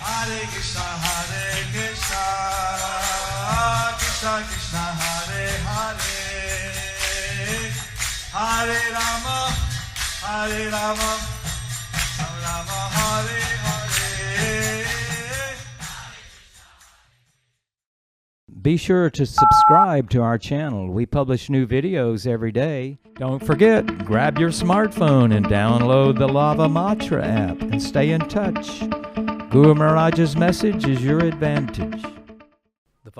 Hare Krishna, Krishna Krishna, Hare Hare, Hare Rama, Rama Rama, Hare Hare. Be sure to subscribe to our channel. We publish new videos every day. Don't forget, grab your smartphone and download the Lava Matra app and stay in touch. Guru Maharaj's message is your advantage. The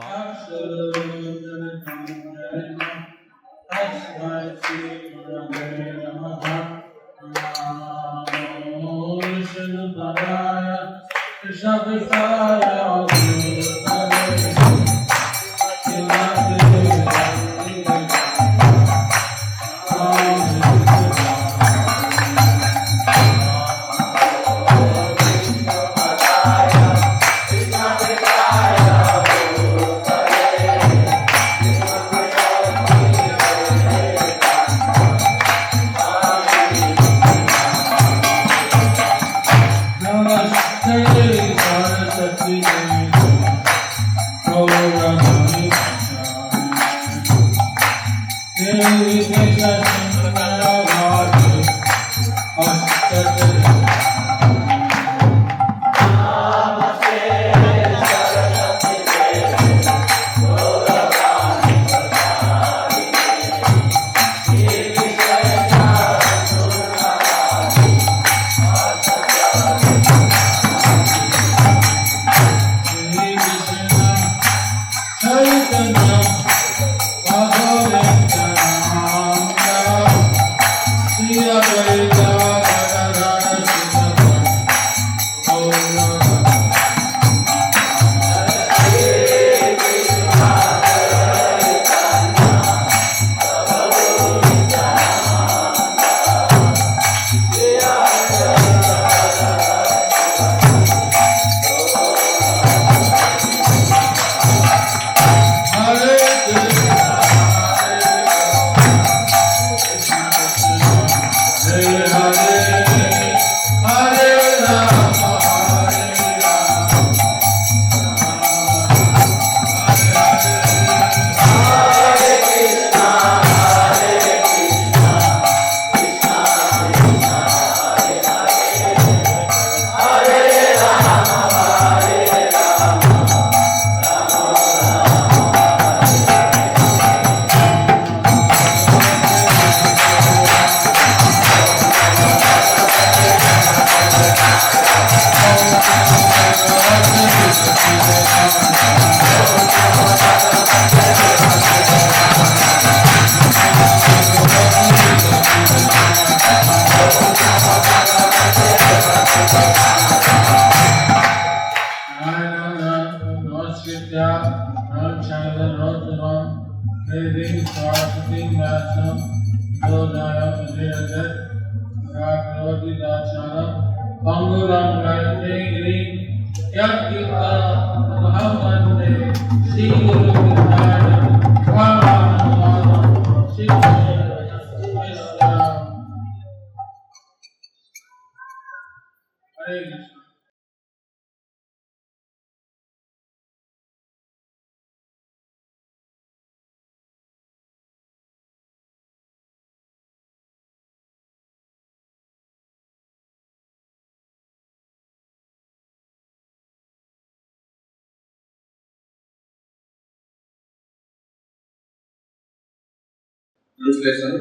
Translation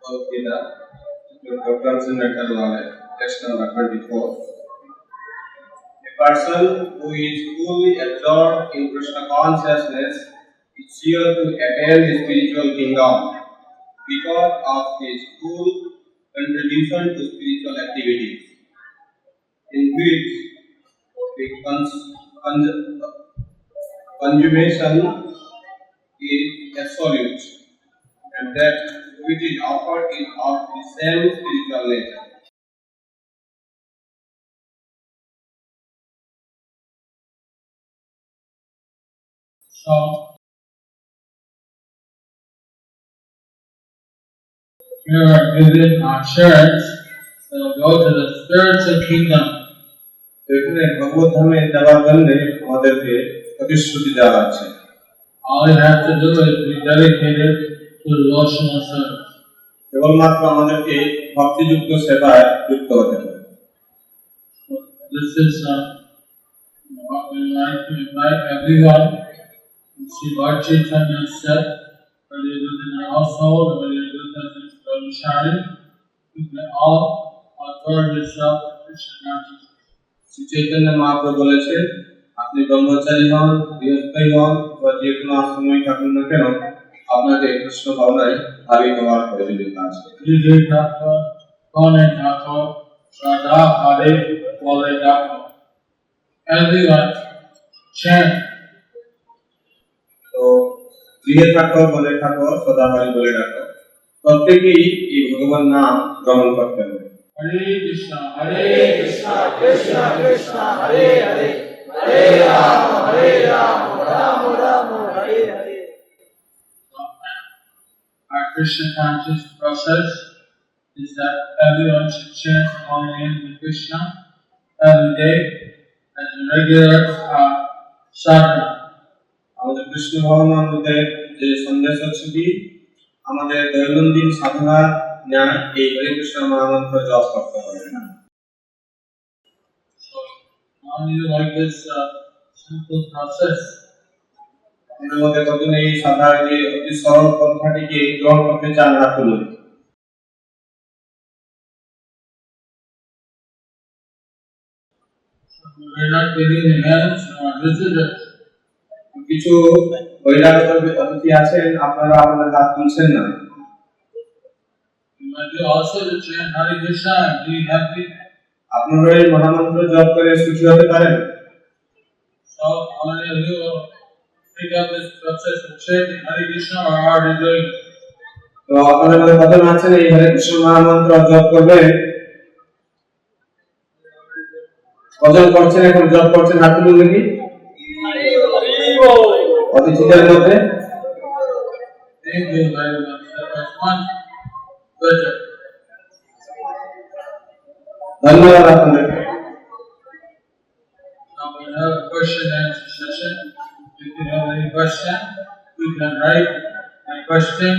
of Gita, Dr. Transcendental Knowledge, text number 24. A person who is fully absorbed in Krishna consciousness is sure to attain the spiritual kingdom because of his full contribution to spiritual activities, in which the consummation is absolute, and that which is offered is of the same spiritual nature. So, we are visit our church, so go to the spiritual kingdom. তো এখানে ভগবত ধামে যাওয়ার জন্য আমাদেরকে প্রতিশ্রুতি দেওয়া আছে। All you have to do is be dedicated to devotional service. কেবলমাত্র আমাদেরকে ভক্তিযুক্ত সেবায় যুক্ত হতে হবে। This is what we like to invite everyone. See Lord Chaitanya said, whether you live in your household or whether you live in Brahmachari, you can all offer yourself to Krishna consciousness. Shri Chaitanya Mahaprabhu বলেছেন, আপনি ব্রহ্মচারী হন, গৃহস্থই হন বা যে কোনো আশ্রমে থাকুন না কেন, আপনাকে কৃষ্ণ ভাবনায় ভাবি হওয়ার প্রয়োজনীয়তা আছে। Vijay Thakur, Kone Thakur, Shraddha Hare Vole Thakur. Everyone chant. তো গৃহে থাকো, বলে থাকো, সদাহরি বলে রাখো, প্রত্যেকেই এই ভগবান নাম গ্রহণ করতে হবে। Hare Krishna, Hare Krishna, Krishna Krishna Hare Hare Hare Rama Rama Rama Hare Hare. Our Krishna conscious process is that everyone should chant all the names of Krishna every day as a regular sadhana. আমাদের কৃষ্ণ ভাবনামৃতের যে সন্দেশ হচ্ছে কি, আমাদের দৈনন্দিন সাধনা ন্যায় এই হরে কৃষ্ণ মহামন্ত্র জপ করতে হবে। So, only like this simple process. আমাদের মধ্যে কতজন এই সাধারণ যে অতি সরল পন্থাটিকে গ্রহণ করতে চান, হাত তুলুন। We're not giving the hands to our visitors. কিছু বহিরাগত অতিথি আছেন, আপনারা আমাদের হাত তুলছেন না। You might be also to chant Hare Krishna and be happy. আপনারা এই মহামন্ত্র জপ করে সুখী হতে পারেন। So, how many of you will pick up this process of chanting Hare Krishna or are already doing it? তো আপনাদের মধ্যে কতজন আছেন এই হরে কৃষ্ণ মহামন্ত্র জপ করবেন? কতজন করছেন, এখন জপ করছেন, হাত তুলুন দেখি অতিথিদের মধ্যে। Thank you very much. That was much better. ধন্যবাদ আপনাদেরকে। Now we have a question and answer session. If you have any question, you can write a question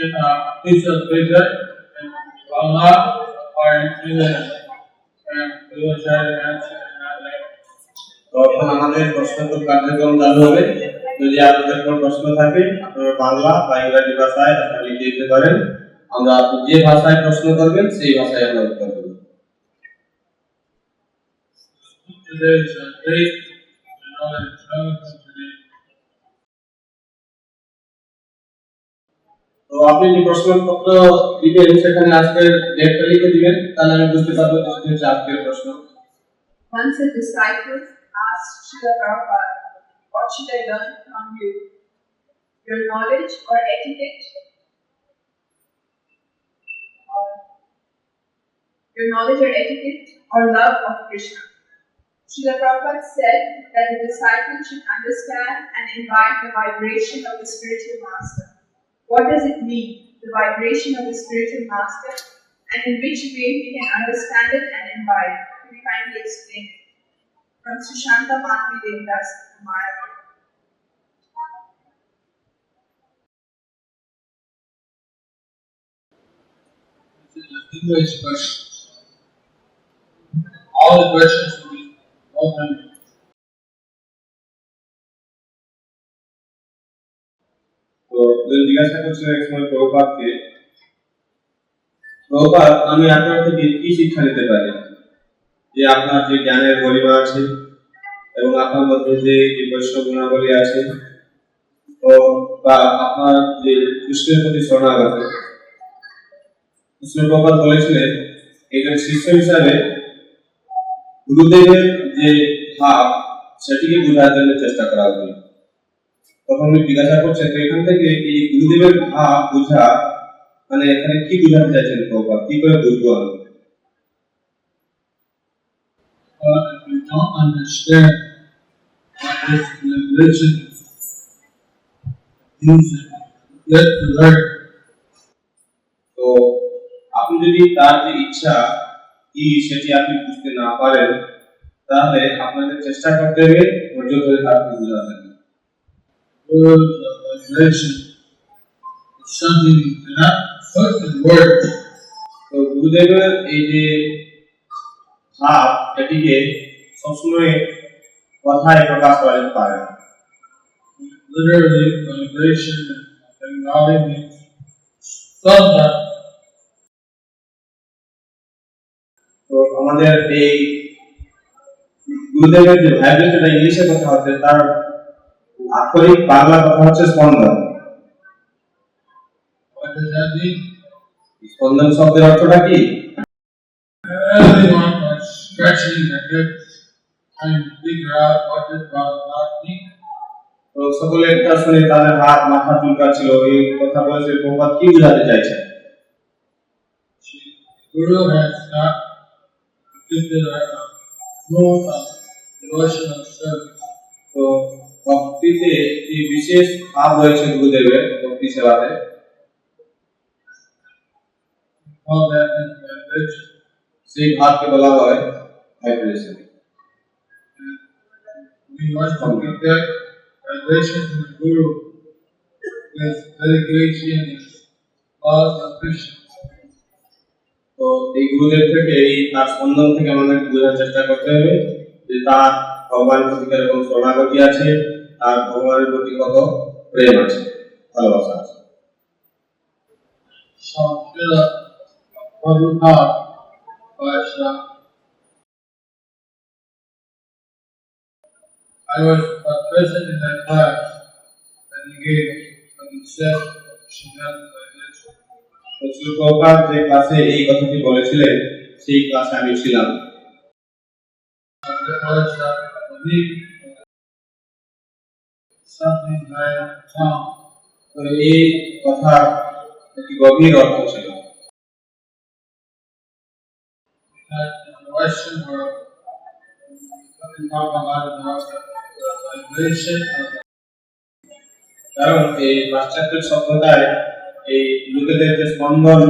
in a piece of paper in Bangla or in English, and we will try to answer in that language. তখন আমাদের প্রশ্নোত্তর কার্যক্রম চালু হবে। যদি আপনাদের কোনো প্রশ্ন থাকে, আপনারা বাংলা বা ইংরেজি ভাষায় আপনারা লিখে দিতে পারেন। আমরা আপনি যে ভাষায় প্রশ্ন করবেন সেই ভাষায় আমরা উত্তর দেব। Today is a date, you know, that it's coming from today. তো আপনি যে প্রশ্নপত্র দিবেন সেখানে আজকের ডেটটা লিখে দিবেন, তাহলে আমি বুঝতে পারবো যে সেটা হচ্ছে আজকের প্রশ্ন। Once a disciple asked Srila Prabhupada, what should I learn from you? Your knowledge or etiquette? Your knowledge or etiquette or love of Krishna? Srila Prabhupada said that the disciple should understand and imbibe the vibration of the spiritual master. What does it mean, the vibration of the spiritual master, and in which way we can understand it and imbibe? Can you kindly explain it? From Sushanta Madhvi Devidas, Maya. This is a English question. All the questions will be open. তো জিজ্ঞাসা করছিলেন এক সময় প্রভুপাদকে, প্রভুপাদ, আমি আপনার থেকে কি শিক্ষা নিতে পারি? যে আপনার যে জ্ঞানের গরিমা আছে এবং আপনার মধ্যে যে বৈষ্ণব গুণাবলী আছে, ও বা আপনার যে কৃষ্ণের প্রতি শরণাগত, কৃষ্ণ প্রভুপাদ বলেছিলেন একজন শিষ্য হিসাবে গুরুদেবের যে ভাব সেটিকে বোঝার জন্য চেষ্টা করা উচিত। তখন উনি জিজ্ঞাসা করছেন, তো এখান থেকে এই গুরুদেবের ভাব বোঝা মানে এখানে কি বোঝাতে চাইছেন প্রভুপাদ, কি করে বুঝবো আমি? If you don't understand what this religion is, get to learn. তো আপনি যদি তার যে ইচ্ছা কি সেটি আপনি বুঝতে না পারেন, তাহলে আপনাদের চেষ্টা করতে হবে ধৈর্য ধরে থাকতে বোঝাবেন। Rules of vibration is something you cannot put in words. তো গুরুদেবের এই যে ভাব এটিকে সবসময় কথায় প্রকাশ করা যেতে পারে না। Literally, vibration in Bengali means thunder. তো আমাদের এই গুরুদেবের যে ভাইব্রেশনটা ইংলিশে কথা হচ্ছে তার আক্ষরিক বাংলা কথা হচ্ছে স্পন্দন। What does that mean? স্পন্দন শব্দের অর্থটা কি? Everyone was stretching their hips, trying to figure out what did Bhagavad mean. তো সকলে একটা শুনে তাদের হাত মাথা চুলকাচ্ছিল, এই কথা বলেছে প্রভুপাদ কি বোঝাতে চাইছেন। Guru has got particular mode of devotional service. তো ভক্তিতে একটি বিশেষ ভাব রয়েছে গুরুদেবের ভক্তি সেবাতে, All that is vibration. সেই ভাবকে বলা হয় vibration. We want to get vibration from the Guru with dedication and laws of Krishna. তো এই গুরুদেব থেকে এই তার স্পন্দন থেকে আমাদের বোঝার চেষ্টা করতে হবে যে তার ভগবানের প্রতি কিরকম শরণাগতি আছে, তার ভগবানের প্রতি কত প্রেম আছে, ভালোবাসা আছে। So, Srila Prabhupada was, I was present in that class that he gave when he said Srimad vibration. তো শ্রী প্রভুপাদ যে ক্লাসে এই কথাটি বলেছিলেন সেই ক্লাসে আমি ছিলাম। It was for me something very profound. তো এই কথা একটি গভীর অর্থ ছিল। That in the Western world, we talk a lot about the vibration of the কারণ এই পাশ্চাত্য সভ্যতায় এই লোকেদের যে স্পন্দন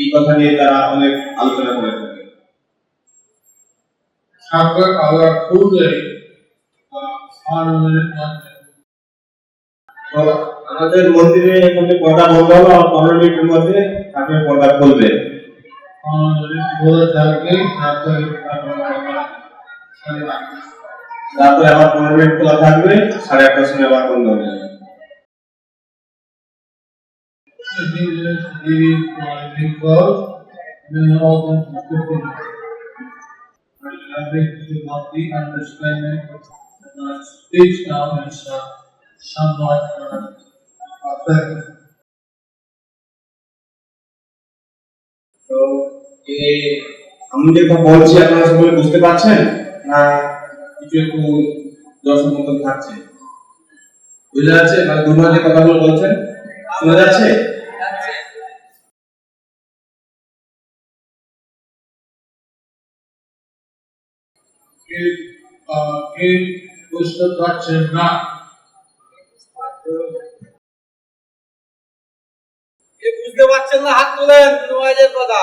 এই কথা নিয়ে তারা অনেক আলোচনা করে থাকে। Thakur, our Pujari, honored one. তো আমাদের মন্দিরে এখানে পর্দা বন্ধ হলো আর 15 মিনিটের মধ্যে ঠাকুর পর্দা খুলবে। बोला था कि Thakur, তারপরে আবার 15 মিনিট খোলা থাকবে, 8:30টার সময় আবার বন্ধ হয়ে যাবে। closed, and then open for 50 minutes. I think to what the understanding of the speech now is somewhat authentic. তো এই আমি যেটা বলছি আপনারা সকলে বুঝতে পারছেন না কিছু একটু দর্শক মতন থাকছে? বুঝা যাচ্ছে? মানে দুবার যে কথাগুলো বলছেন শোনা যাচ্ছে? Give Pushpa Bachchan not. বুঝতে পারছেন না হাত তোলেন নওয়াজের কথা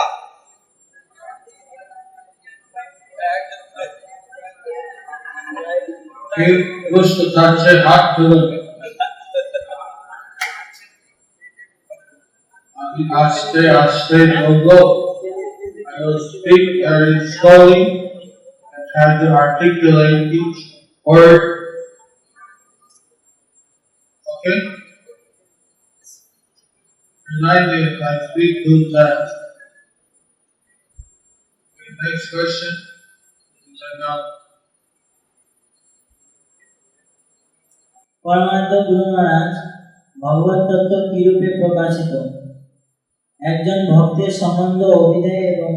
Give Pushpa Bachchan not to them. Aste, aste, go. I will speak very slowly and try to articulate each word. Okay? Remind me if I speak too fast. Okay, next question. পরমানন্দ গুরু মহারাজ ভগবত তত্ত্ব কিরূপে প্রকাশিত? একজন ভক্তের সম্বন্ধ অভিনয় এবং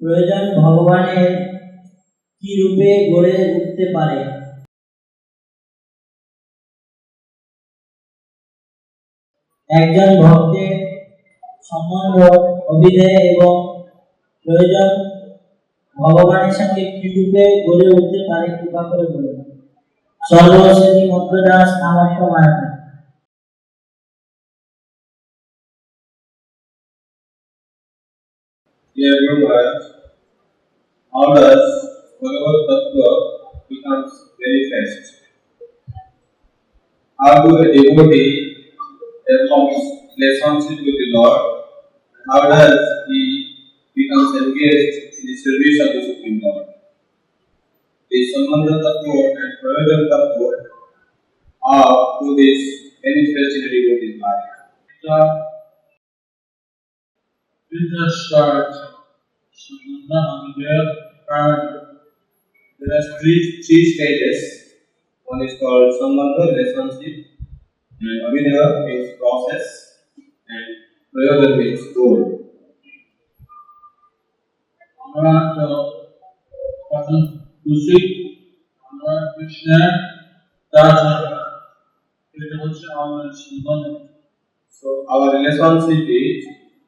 প্রয়োজন ভগবানের কি রূপে গড়ে উঠতে পারে? একজন ভক্তের সম্বন্ধ অভিনয় এবং প্রয়োজন ভগবানের সঙ্গে কি রূপে গড়ে উঠতে পারে কৃপা করে বলুন। সর্বশ্রী মন্ত্র দাস আমার সময়। Dear Guru Maharaj, how does Bhagavad Tattva how do a devotee develops relationship with the Lord, and how does he becomes engaged in the service of the Supreme Lord. The Sambandha Tattva and Prayojan Tattva are to this manifest in a devotee's life. The business starts. Sambandha Abhinaya Prayojan. There are three stages. One is called Sambandha, relationship, and Abhinaya means process, and Prayojan means goal. আমরা তো তখন বুঝি আমরা কৃষ্ণের দাস এটা হচ্ছে আমাদের সম্বন্ধ So our relationship is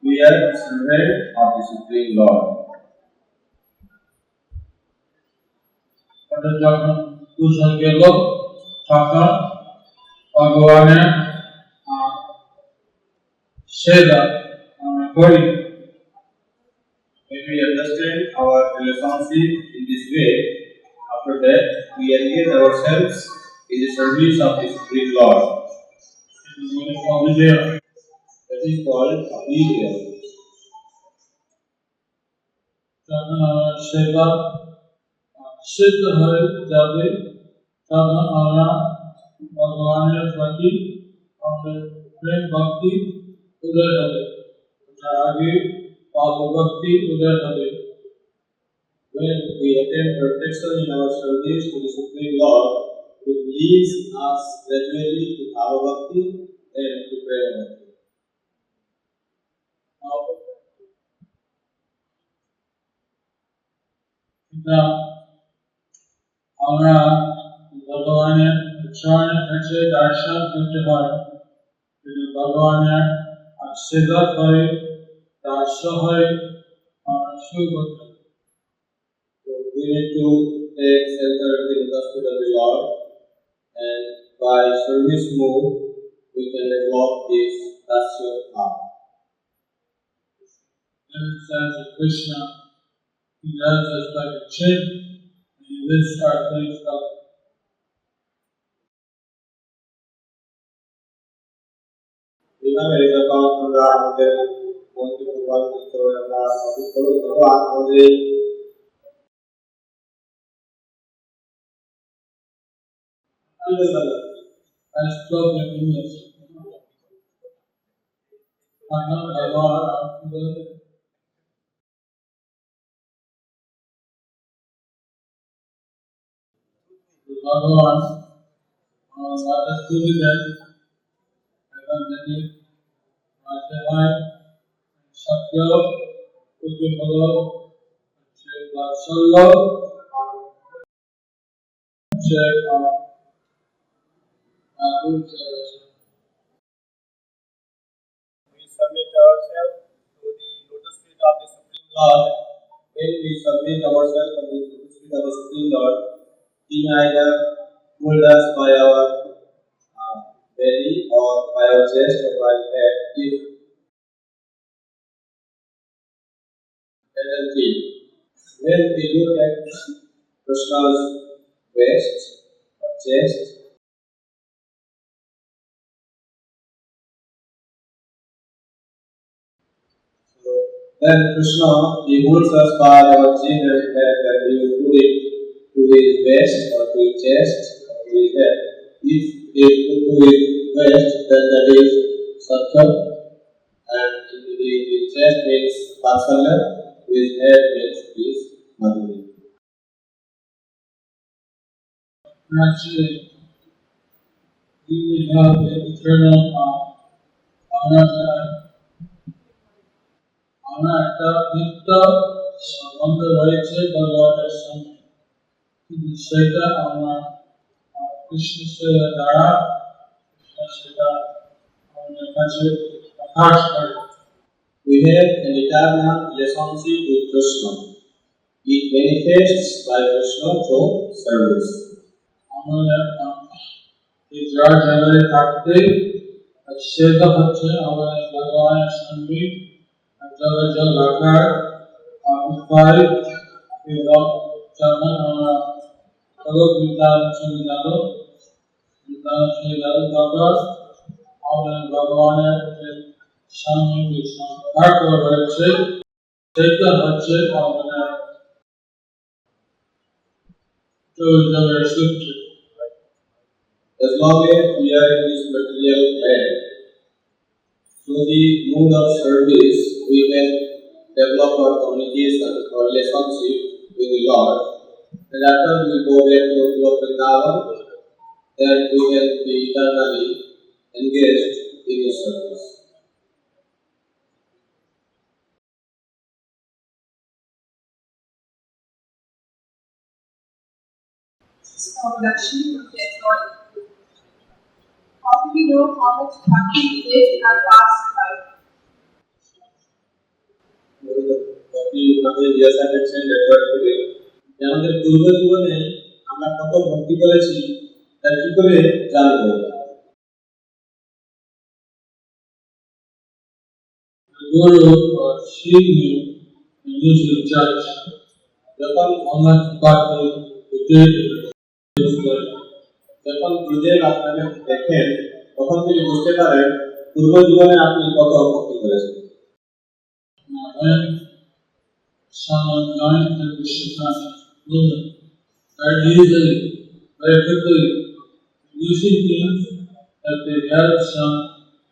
we are servant of the Supreme Lord. এটা যখন বুঝা গেল তখন ভগবানের সেবা আমরা করি When we understand our relationship in this way, after that we engage ourselves in the service of the Supreme Lord. That is called Abhinaya. যখন আমরা সেবা সিদ্ধ হয়ে যাবে তখন আমরা ভগবানের প্রতি আমাদের প্রেম ভক্তি উদয় হবে তার আগে পাপ ভক্তি উদয় হবে When we attain perfection in our service to the Supreme Lord, it leads us gradually to Bhava Bhakti and to Prema Bhakti. এটা আমরা ভগবানের চরণের কাছে দর্শন করতে হয় কিন্তু ভগবানের সেবা করে দাস্য হয়ে আমরা শুরু করতে হয় So we need to take shelter in the lotus feet of the Lord, and by service move we can develop this dasya bhava. in the sense of Krishna. He does us like a chin, and he lifts our face up. এইভাবে যখন আমরা আমাদের মনকে ভগবান করে আমরা পবিত্র ভগবান আমাদের As spoken in English. Bhagavan, Mata Tulidan, Evangeli, Majavai, Shakya, Udvipalo, Shri Vatsalya, Shri Madhu Saraswati. we submit ourselves to the lotus feet of the Supreme Lord. When we submit ourselves to the lotus feet of the Supreme Lord, He may either hold us by our belly or by our chest or by head if and feet. When we look at Krishna's waist or chest, then Krishna, he holds us by our chin and head and he will put it to his waist or to his chest or to his head. If it is put to his waist, then that is Satya, and his chest means Vatsalya, his head means peace, Madhuri. Actually, we have the eternal আমরা একটা নিত্য সম্বন্ধ রয়েছে ভগবানের সঙ্গে কিন্তু সেটা আমরা কৃষ্ণের দ্বারা সেটা আমাদের কাছে প্রকাশ করে We have an eternal relationship with Krishna. It manifests by Krishna through service. আমাদের এই জড় জগতে থাকতে সেটা হচ্ছে আমাদের ভগবানের সঙ্গে যোগাযোগ রাখার উপায় এবং যখন আমরা ভগবদ্গীতার সঙ্গে যাব বিধান সেই দাদা আমাদের ভগবানের যে স্বামী সম্পর্ক রয়েছে সেটা হচ্ছে আমাদের জগতের সূত্র। As long as we are in this material plane, through the mood of service, we can develop our communication or relationship with the Lord. And after we go back to Lord Vrindavan, then we will be eternally engaged in His service. This is from Lakshmi from Detroit. How do we know how much bhakti we did in our past life? আপনি আমাদের জিজ্ঞাসা করছেন record করে যে আমাদের পূর্ব জীবনে আমরা কত ভক্তি করেছি তা কি করে জানবো? The Guru or she knew and usually judge যখন how much bhakti we did in this life. যখন গুরুদেব আপনাকে দেখেন তখন তিনি বুঝতে পারেন পূর্ব জীবনে আপনি কত ভক্তি করেছেন। When someone joins the Krishna conscious movement, very easily, very quickly, usually thinks that they have some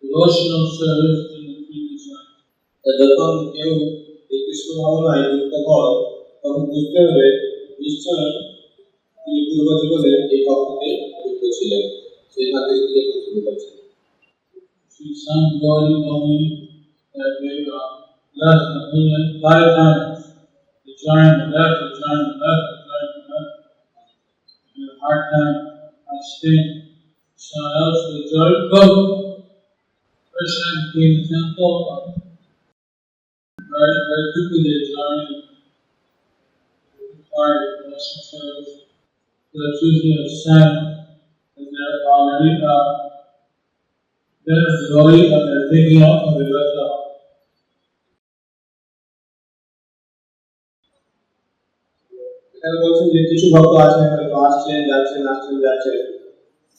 devotional service in the previous life. যখন কেউ এই কৃষ্ণ ভাবনায় যুক্ত হয় তখন বুঝতে হবে নিশ্চয় তিনি পূর্ব জীবনে এই ভক্তিতে যুক্ত ছিলেন, সেইখান থেকে তিনি এখন শুরু করছেন। See, some devotee told me that they left the movement 5 times. They joined the left, they joined the left, they joined the left. They had a hard time staying. Someone else they joined both. First time came to the temple, very quickly they joined part of the Western service. That's usually a sign that they're already been a devotee and they're taking off and they left off. এখানে বলছেন যে কিছু ভক্ত আছেন হয়তো আসছেন যাচ্ছেন আসছেন যাচ্ছেন,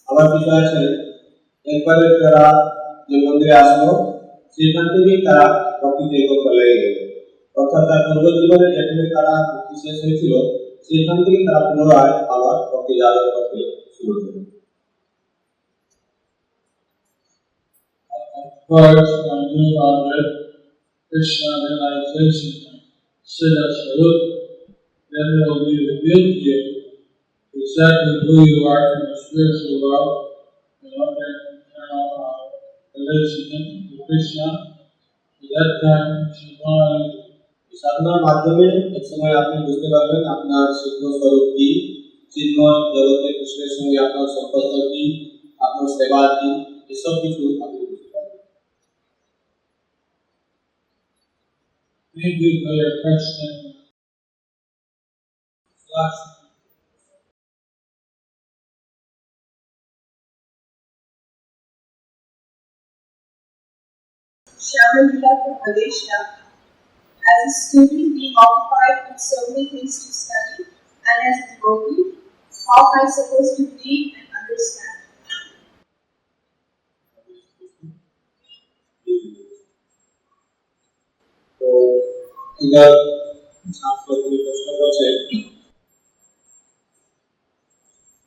আবার কিছু আছেন একবারে তারা যে মন্দিরে আসলো সেখান থেকেই তারা ভক্তিতে এগোতে লেগে গেল, অর্থাৎ তার পূর্ব জীবনে যেখানে তারা ভক্তি শেষ হয়েছিল সেখান থেকে তারা পুনরায় আবার ভক্তি যাদব করতে শুরু করল। Of course, when you are with Krishna realization, Siddha Swarup, then it will be revealed to you exactly who you are in the spiritual world and what your internal relation to Krishna. At that time, you find সাধনার মাধ্যমে এক সময় আপনি বুঝতে পারবেন আপনার সিদ্ধ স্বরূপ কি, চিন্ময় জগতে কৃষ্ণের সঙ্গে আপনার সম্পর্ক কি, আপনার সেবা কি, এসব কিছু আপনি বুঝতে পারবেন। thank you for your question. Shyamala from Malaysia. As a student being occupied with so many things to study, and as a devotee, how am I supposed to read and understand? তো এবার ছাত্র প্রশ্ন করছে,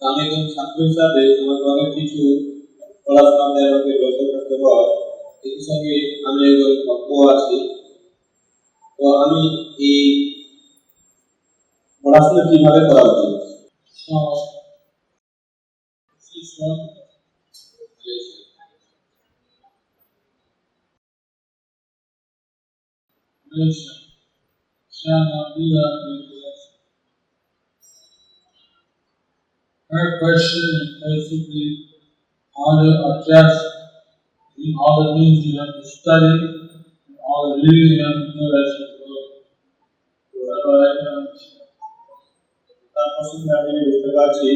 আমি একজন ছাত্র হিসাবে আমাকে অনেক কিছু পড়াশোনাতে আমাকে ব্যস্ত থাকতে হয়, এই সঙ্গে আমি একজন ভক্ত আছি, তো আমি এই পড়াশোনা কিভাবে করা উচিত? So, this one, Malaysia, Shyamala. Her question is basically how to adjust all the things you have to study and all the reading you have to do as you go. তার প্রসঙ্গে আমি বুঝতে পারছি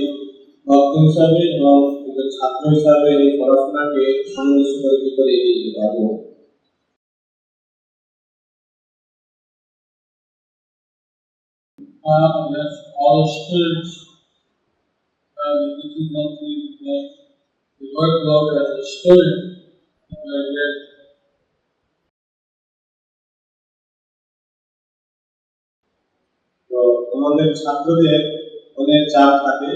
ভক্ত হিসাবে এবং একজন ছাত্র হিসাবে এই পড়াশোনাকে সামঞ্জস্য করে কি করে এগিয়ে যেতে পারবো। Yes, all the students have the difficulty with the workload as a student is very great. তো আমাদের ছাত্রদের অনেক চাপ থাকে,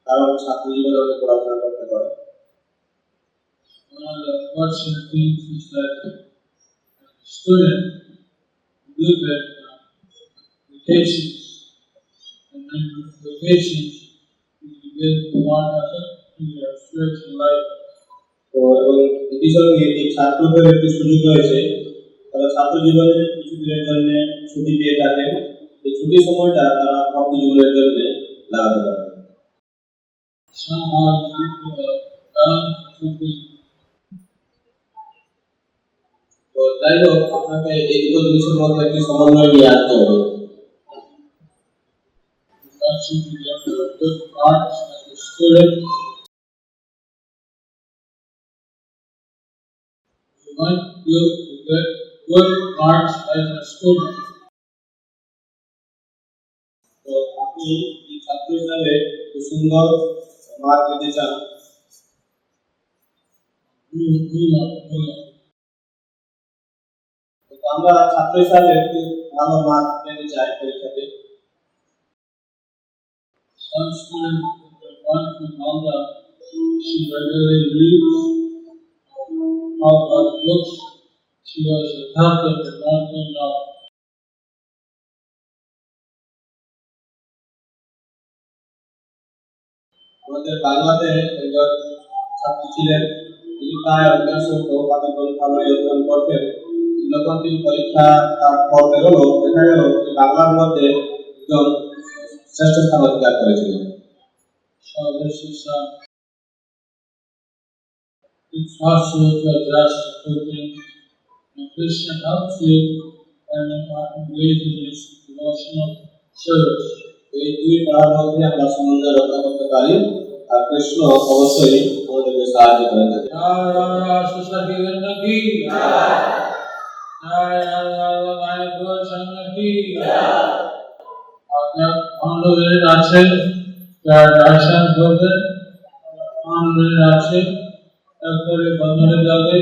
কারণ ছাত্র জীবনে অনেক পড়াশোনা করতে হয়। One of the unfortunate things is that as a student, you do get vacations, and then with vacations, you get one effort to your spiritual life. তো এবং একই সঙ্গে এই ছাত্রদের একটি সুযোগ রয়েছে, তারা ছাত্র জীবনে কিছুদিনের জন্য ছুটি পেয়ে থাকেন। এই ছুটির সময়টা তারা ভক্তি জীবনের জন্য লাগাতে পারে। Somehow you balance between তো যাই হোক, আপনাকে এই দুটো জিনিসের মধ্যে একটি সমন্বয় নিয়ে আসতে হবে। wants you to get good marks as a student. We want you to get good marks as a student. তো আপনি এই ছাত্র হিসাবে খুব সুন্দর মার্ক পেতে চান, তো আমরা ছাত্র হিসাবে একটু ভালো মার্ক পেতে চাই পরীক্ষাতে। Some students, if they want to know that she regularly reads how God looks, she was a Catholic but not in love. আমাদের বাংলাতে একজন ছাত্রী ছিলেন, তিনি প্রায় অভ্যাস প্রভুপাদের গ্রন্থাবলী অধ্যয়ন করতেন। যখন তিনি পরীক্ষা তার ফল বেরোলো, দেখা গেল তিনি বাংলার মধ্যে একজন শ্রেষ্ঠ স্থান অধিকার করেছিলেন। So this is it's possible to adjust to things, and Krishna helps you when you are engaged in this devotional service. এই দুই পড়ার মধ্যে আমরা সমন্বয় রক্ষা করতে পারি, আর কৃষ্ণ অবশ্যই আমাদেরকে সাহায্য করে থাকেন। Jai Radha Susati Vrinda ki Jai. Jai Radha Mayapur Sangha ki Jai. আপনার অনুরোধের আছে যারা দর্শন করবেন, অনুরোধের আছে তারপরে বন্ধনে যাবে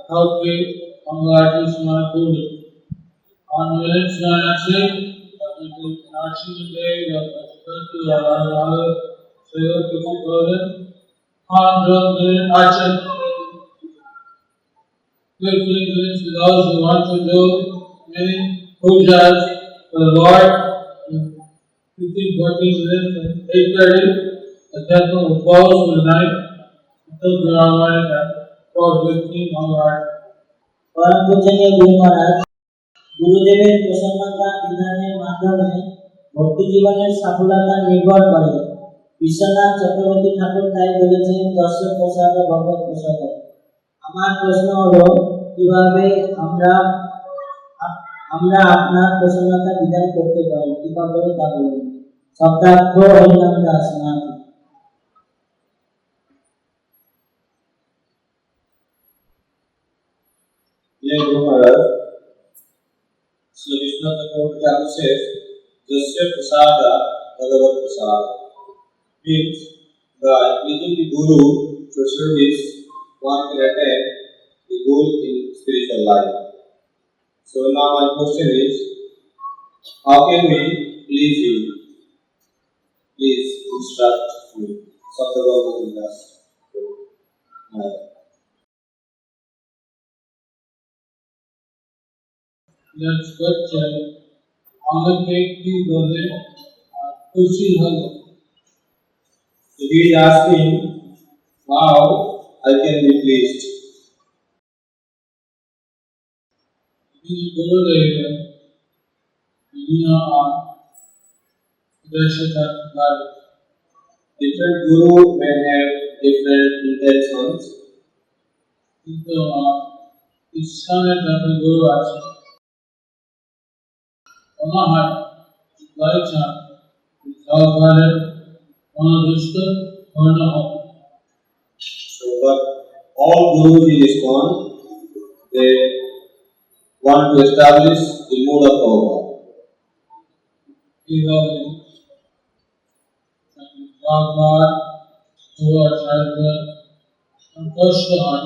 কাউকে অঙ্গাটি সময় করবে। অনুরোধের সময় আছে আপনি নার্সিং ডে ভালো সেও কিছু করবেন। অনুরোধের আছে quickly gives to those who want to do many pujas for the Lord. 15-14 minutes and 8:30, the temple will close for the night until we are arrived at 12:15 onward. परम पूजनीय गुरु महाराज गुरुदेवेर प्रसन्नता विधाনের মাধ্যমে ভক্তি জীবনের সফলতা নির্ভর করে। বিশ্বনাথ চক্রবর্তী ঠাকুর তাই বলেছেন, দর্শক প্রসাদ ভগবত প্রসাদ। আমার প্রশ্ন হলো, কিভাবে আমরা আপনার প্রসন্নতা বিধান করতে পারি, কিভাবে তা বলুন। শব্দার্থ হরিনাম দাস মাঝি। Dear Guru Maharaj, Sri Vishnu Chakravarti Thakur says, Jasya Prasada Bhagavat Prasada, means by pleasing the Guru through service, one can attain the goal in spiritual life. So now my question is, how can we please you? Please instruct me. Satyabhama Das. Let's get আমাকে কি বলে খুশি হলো। So he is asking how I can be pleased. তিনি গুরুদেবের বিভিন্ন উদ্দেশ্যে থাকতে পারে। Different guru may have different intentions, কিন্তু ইসলামের যত গুরু আছে ওনার চান সহকারে অনুদৃষ্ট ধন্য হোক। so but all gurus in ISKCON, they want to establish the mood of Prabhupada. এইভাবে ভগবান ও আচার্য সন্তুষ্ট হন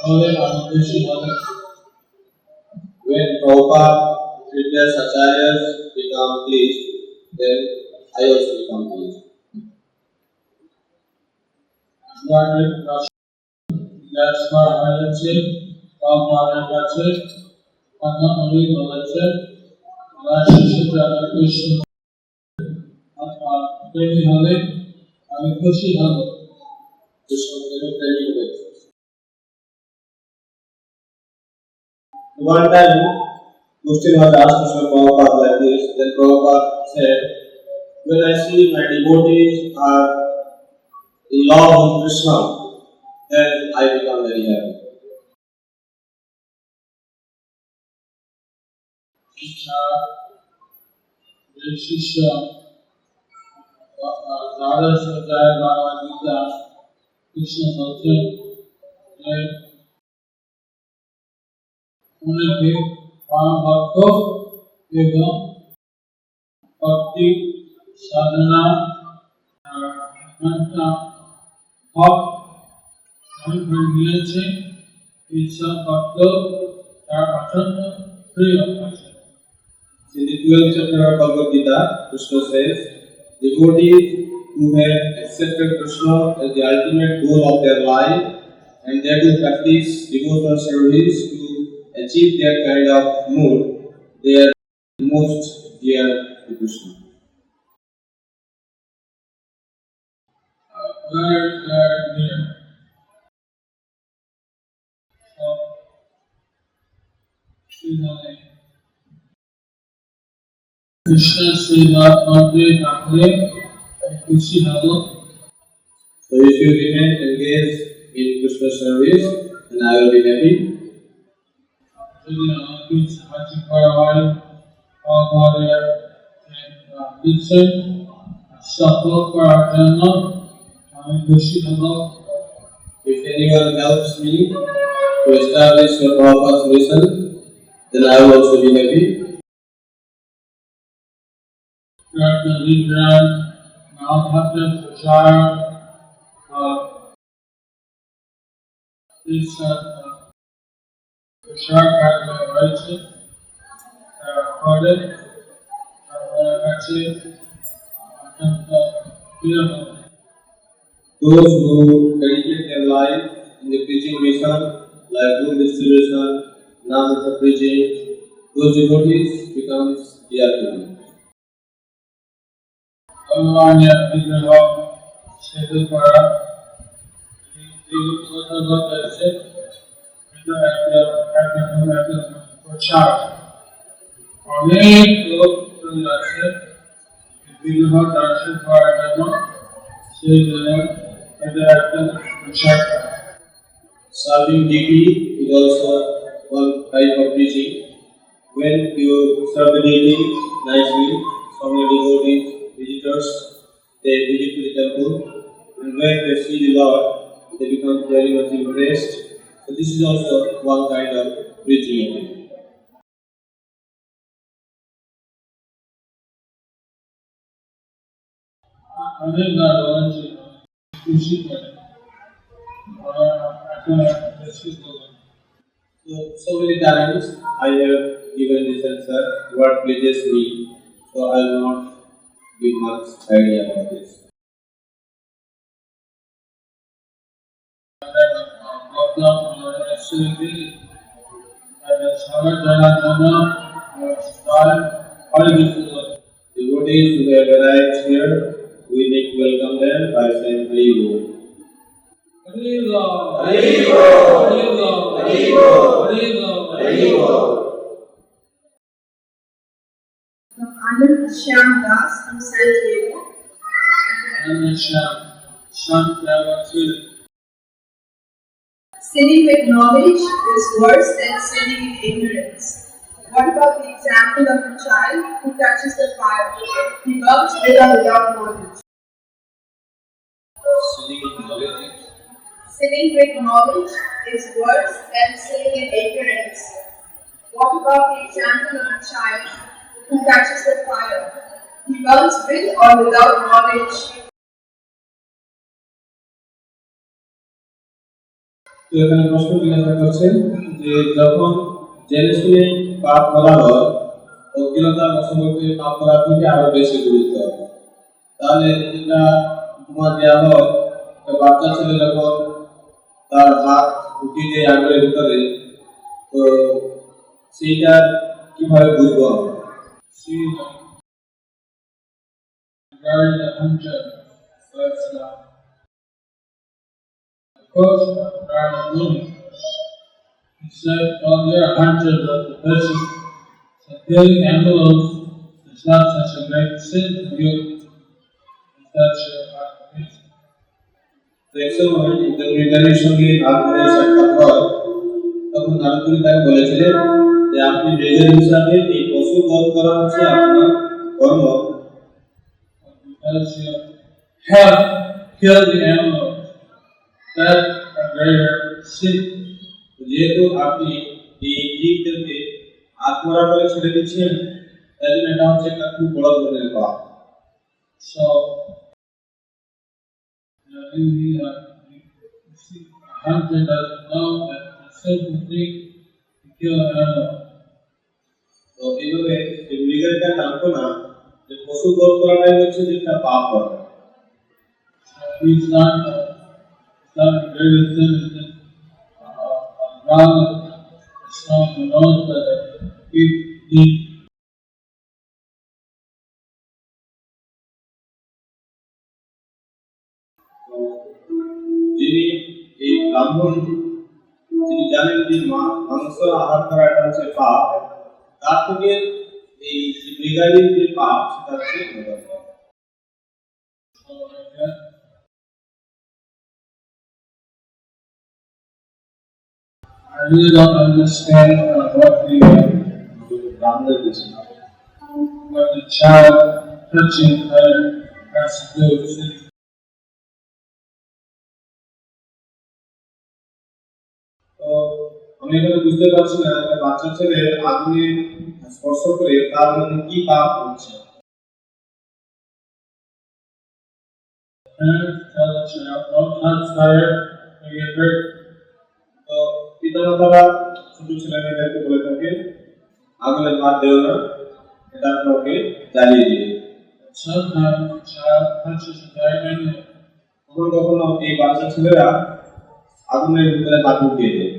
হলে আমি খুশি হব। When Prabhupada, Sridhar Acharyas become pleased, then I also become pleased. আমাদের ট্রান্সফার হয়েছে আমাদের কাছে কথা উনি বলেছেন আমার শিশুরা আমার কৃষ্ণ প্রেমী হলে আমি খুশি হব। Krishna became friendly with. One time, question was asked to Srila Prabhupada like this. Then Prabhupada said, when I see my devotees are in love with Krishna, then I become very happy. শিষ্য দ্বাদশ অধ্যায় ভগবদ গীতা কৃষ্ণ বলছেন যে অনেকে পরমভক্ত এবং ভক্তি সাধনা হক নিয়েছে এইসব ভক্ত তার অত্যন্ত প্রিয় আছে। In the 12th chapter of Bhagavad Gita, Krishna says, devotees who have accepted Krishna as the ultimate goal of their life and they do practice devotional service to achieve that kind of mood, they are most dear to Krishna. Very, very dear. So, Krishna Srimad Mandir Thakre, খুশি হব। So if you remain engaged in Krishna service, then I will be happy. যদি আমাকে সাহায্য করা হয় আমাদের দিচ্ছেন support করার জন্য আমি খুশি হব। If anyone helps me to establish your Prabhupada's mission, then I will also be happy. Vigram, Mahabharata Prachar, this Prachar Karma রয়েছে ফলে আমার কাছে অত্যন্ত প্রিয় হবে। Those who dedicate their life in the preaching mission, like book distribution, Namrata preaching, those devotees becomes dear to me. ভগবানের বিগ্রহ সেতু করা কথা বলতেছে এটা একটা প্রচার অনেক লোক চলে আসে বিগ্রহ দর্শন করার জন্য সেই জন্য এটা একটা প্রচার। Serving deity is also one type of preaching. When you serve the deity nicely, so many devotees, visitors, they visit to the temple, and when they see the Lord, they become very much impressed. So this is also one kind of preaching activity. অনেক গান খুশি করে So many times I have given this answer, what pleases me, so I will not give much idea about this. Devotees who have arrived here, we need to welcome them by saying Hari Bol. From Anand Shyam Das from San Diego. Sinning with knowledge is worse than sinning in ignorance. What about the example of a child who touches the fire? He burns with or without knowledge. Sinning with knowledge is worse than sinning in ignorance. What about the example of a child who touches the fire? He burns with or without knowledge. তো এখানে প্রশ্ন জিজ্ঞাসা করছেন যে যখন জেনে শুনে পাপ করা হয় অজ্ঞতার বশবর্তী পাপ করার থেকে আরো বেশি গুরুত্ব হবে। তাহলে এটা তোমার দেওয়া হয় একটা বাচ্চা ছেলে যখন তার হাত ঢুকিয়ে দেয় আঙুলের ভিতরে, তো সেইটা কিভাবে বুঝবো আমরা? See regarding the hunter, but of course, regarding the woman, he said, well, you're a hunter, but the person killing animals is not such a great sin for you. That's your occupation. তো এক সময় ইন্টারমিডিয়ারের সঙ্গে নারদমুনির সাক্ষাৎ হয়, তখন নারদমুনি তাকে বলেছিলেন যে আপনি মৃগের হিসাবে এই পশু বধ করা হচ্ছে আপনার কর্ম, Because you have killed the animals, that a greater sin. যেহেতু আপনি এই জীবদেরকে আত্মহত্যা করে ছেড়ে দিচ্ছেন, তাই জন্য এটা হচ্ছে একটা খুব বড় ধরনের পাপ। So, in the hunter doesn't know that it's a simple thing to kill an animal. তো এইভাবে এই মৃগেরটা জানতো না যে পশু বধ করাটাই হচ্ছে যে একটা পাপ করা। So he's not a greater sin than wrong. It's not known that he তো যিনি এই ব্রাহ্মণ, যিনি জানেন যে মাংস আহার করা এটা হচ্ছে পাপ, তার থেকে এই মৃগালীর যে পাপ সেটা হচ্ছে বড়। I really don't understand what the child touching has to do with it. তো আমি এখানে বুঝতে পারছি না একটা বাচ্চা ছেলে আগুনে স্পর্শ করে তার মধ্যে কি পাপ হচ্ছে। Parents tell the child, don't touch fire, you get hurt. তো পিতামাতারা ছোট ছেলে মেয়েদেরকে বলে থাকে আগুনে হাত দেও না, এটা তোমাকে জ্বালিয়ে দিবে। Sometimes the child touches the diamond. কখনো কখনো এই বাচ্চা ছেলেরা আগুনের ভিতরে হাত ঢুকিয়ে দেয়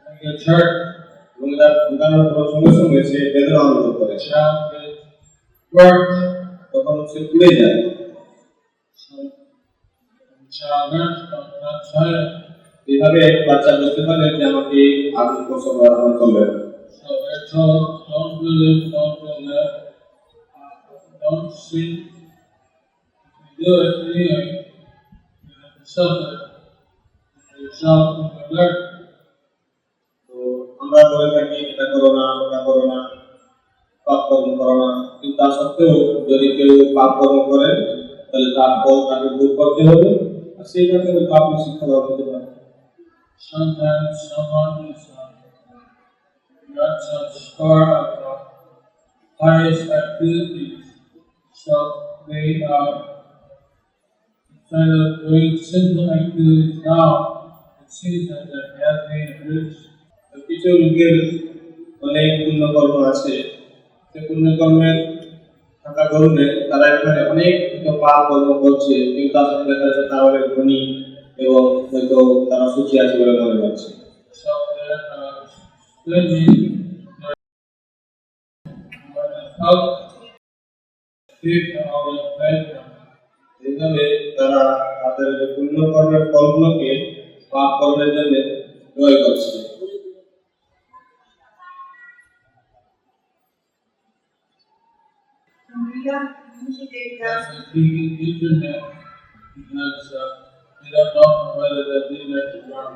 And gets hurt. এবং এটা ঢুকানোর পর সঙ্গে সঙ্গে সে বেদনা অনুভব করে, The child gets burnt. তখন সে পুড়ে যায়। So the child learns, don't touch fire. এইভাবে বাচ্চা বুঝতে পারে যে আমাকে আগুন স্পর্শ করা আমার চলবে না। So they're told, don't do this, don't do that, don't sin. If you do it anyway, you have to suffer. Yourself will be alert. তো আমরা বলে থাকি এটা করো না, ওটা করো না, পাপ কর্ম করো না, কিন্তু তা সত্ত্বেও যদি কেউ পাপ কর্ম করে তাহলে তার ফল তাকে ভোগ করতে হবে, আর সেইটা থেকে পাপ শিক্ষা দেওয়া হতে পারে। Sometimes someone is got some score of pious activities, so they instead of doing simple activities now, it seems that they're happy and rich. কিছু লোকের অনেক পুণ্যকর্ম আছে, সে পুণ্যকর্মের থাকার কারণে তারা এখানে অনেক পাপ কর্ম করছে, কিন্তু তার সাথে দেখা যাচ্ছে তারা অনেক ধনী এবং হয়তো তারা সুখী আছে বলে মনে করছে। So they're spending without taking all the bad ones. এইভাবে তারা তাদের পুণ্যকর্মের ফলগুলোকে পাপ কর্মের জন্য ব্যয় করছে। That's the internet because they don't know whether the internet is wrong.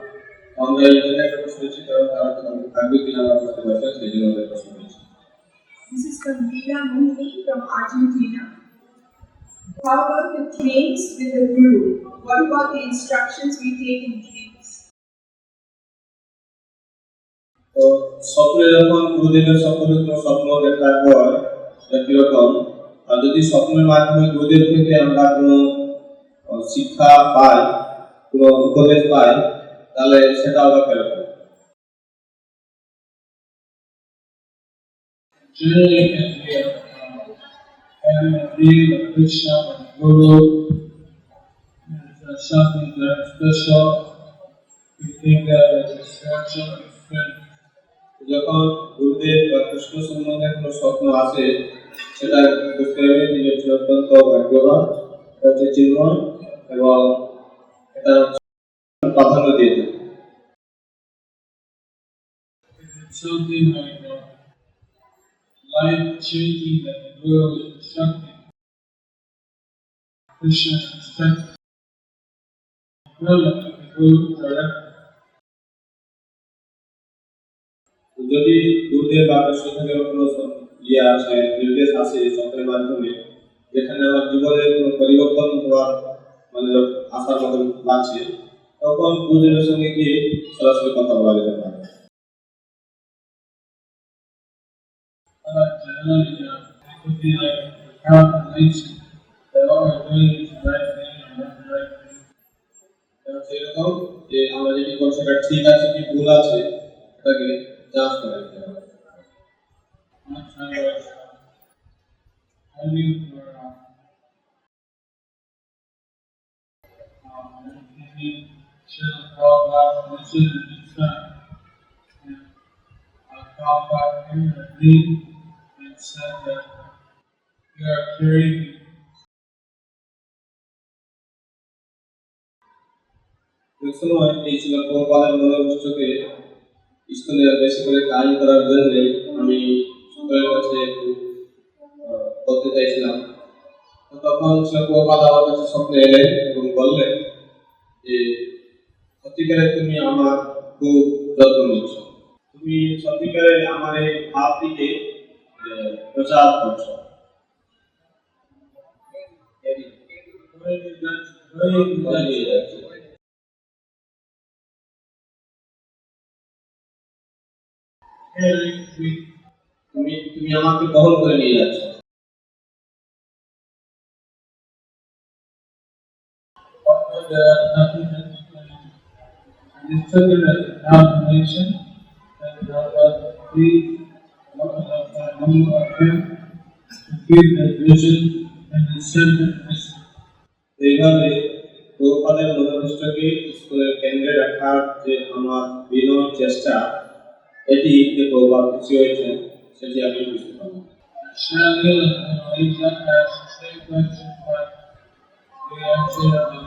আমরা ইন্টারনেটে প্রশ্ন করছি কারণ তারা থাকবে কিনা আমরা বুঝতে পারছি না, সেই জন্য আমরা প্রশ্ন করছি। This is from Vila Mohini from Argentina. How about the dreams with the Guru? What about the instructions we take in dreams? তো স্বপ্নে যখন গুরুদেবের স্বপ্ন দেখার পর সেটা কিরকম, আর যদি স্বপ্নের মাধ্যমে গুরুদেব থেকে আমরা কোনো শিক্ষা পাই, কোনো উপদেশ পাই, তাহলে সেটাও ব্যাপারে Generally, when we are having a dream of Krishna or Guru, it's something very special. We think that it's a spiritual experience. যখন গুরুদেব বা কৃষ্ণ সম্বন্ধে কোনো স্বপ্ন আসে সেটা বুঝতে হবে যে এটি অত্যন্ত ভাগ্যবান, এটা হচ্ছে চিন্ময় এবং এটা প্রাধান্য দিয়ে থাকে। It's something like life changing that the Guru is instructing. Krishna is instructing. The Guru directly. যদি গুরুদেব বা কৃষ্ণ থেকে কোনো ইয়ে আসে, নির্দেশ আসে স্বপ্নের মাধ্যমে, যেখানে আমার জীবনের কোনো পরিবর্তন হওয়ার মানে আসার মতো লাগছে, তখন গুরুদেবের সঙ্গে গিয়ে সরাসরি কথা বলা যেতে পারে। Generally, it could be like a calculation that all we're doing is the right thing and not the right thing. সেরকম যে আমরা যেটি করছি সেটা ঠিক আছে কি ভুল আছে এটাকে যাচাই করে নিতে হবে। Not trying to only for giving children Prabhupada listen and insight. Prabhupada came in a dream and said that we are carrying এক সময় এই ছিল প্রভুপাদের মনোবিষ্টকে স্কুলে বেশি করে কাজ করার জন্য আমি সকলের কাছে একটু করতে চাইছিলাম। তখন ছিল প্রভুপাদ আমার কাছে স্বপ্নে এলেন এবং বললেন যে সত্যিকারে তুমি আমার খুব যত্ন নিচ্ছ, তুমি সত্যিকারে আমার এই ভাবটিকে প্রচার করছো। তুমি আমাকে বহন করে নিয়ে যাচ্ছ। This took it as a confirmation that Prabhupada please humble of him to keep his vision and his sentient mission. এইভাবে প্রভুপাদের মনোবিষ্টকে স্কুলের কেন্দ্রে রাখার যে আমার বিনয় চেষ্টা, এটি যে প্রভুপাদ খুশি হয়েছেন সেটি আমি বুঝতে পারি। Shani Lisa asked the same question, but we answered go.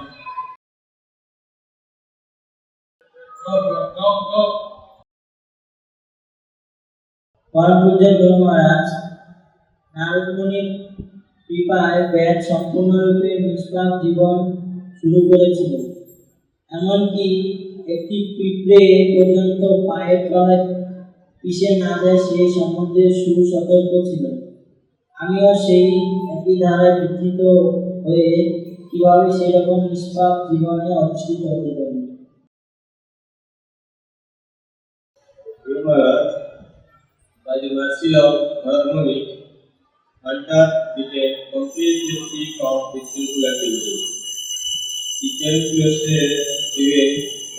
পরম পূজ্য গুরু মহারাজ নারদ মুনির কৃপায় বেদ সম্পূর্ণরূপে নিষ্পাপ জীবন শুরু করেছিল। এমনকি একটি পিঁপড়ে পর্যন্ত পায়ের তলায় পিষে না যায় সে সম্বন্ধে সুসতর্ক ছিল। আমিও সেই একই ধারায় বিকৃত হয়ে কিভাবে সেরকম নিষ্পাপ জীবনে অধিষ্ঠিত হতে পারি। Guru Maharaj, by the mercy of Narad Muni, Bhatta became completely free from his sinful activities. He came to a stage even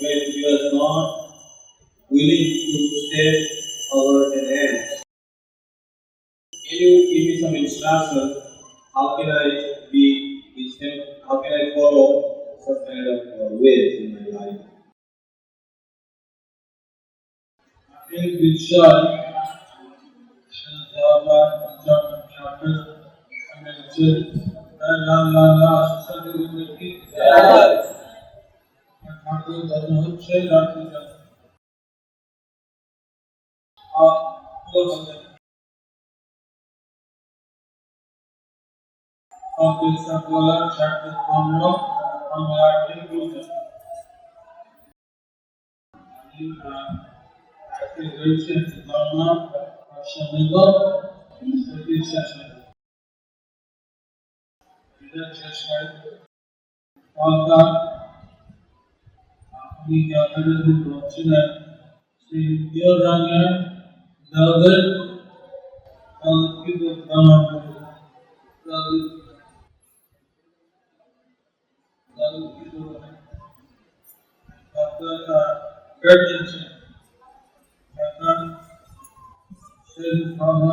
when he was not willing to stay over an end. Can you give me some instruction? How can I be this? How can I follow such kind of ways in my life? In Vishal, Shazava, Chapter, and then it's La, something in the key. And Thakur doesn't hook say that is Sakala, Chapter Pamela, Amarati, Buddha. Activation is not Shamila, Sati Session. Pata, we gathered in Rochina, Sri Yodanya, David, and people come up with pregnancy. এখন সেই ধর্ম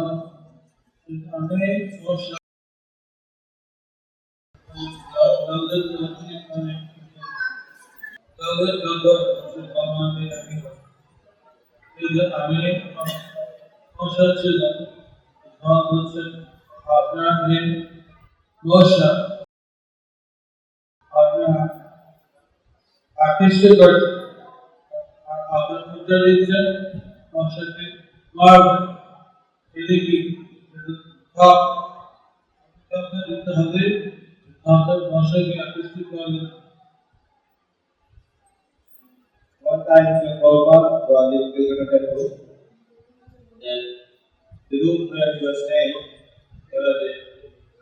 অনেক সমস্যা তাদের আমি সমস্যা ছিল আপনার সমস্যা আপনার আকৃষ্ট করছে আপনার পূজা দিচ্ছেন সমস্যাকে মারবে এটা কি দিতে হবে আপনার সমস্যাকে আকৃষ্ট করবে One time in Prabhupada was in Calcutta temple, and the room where he was staying, there was a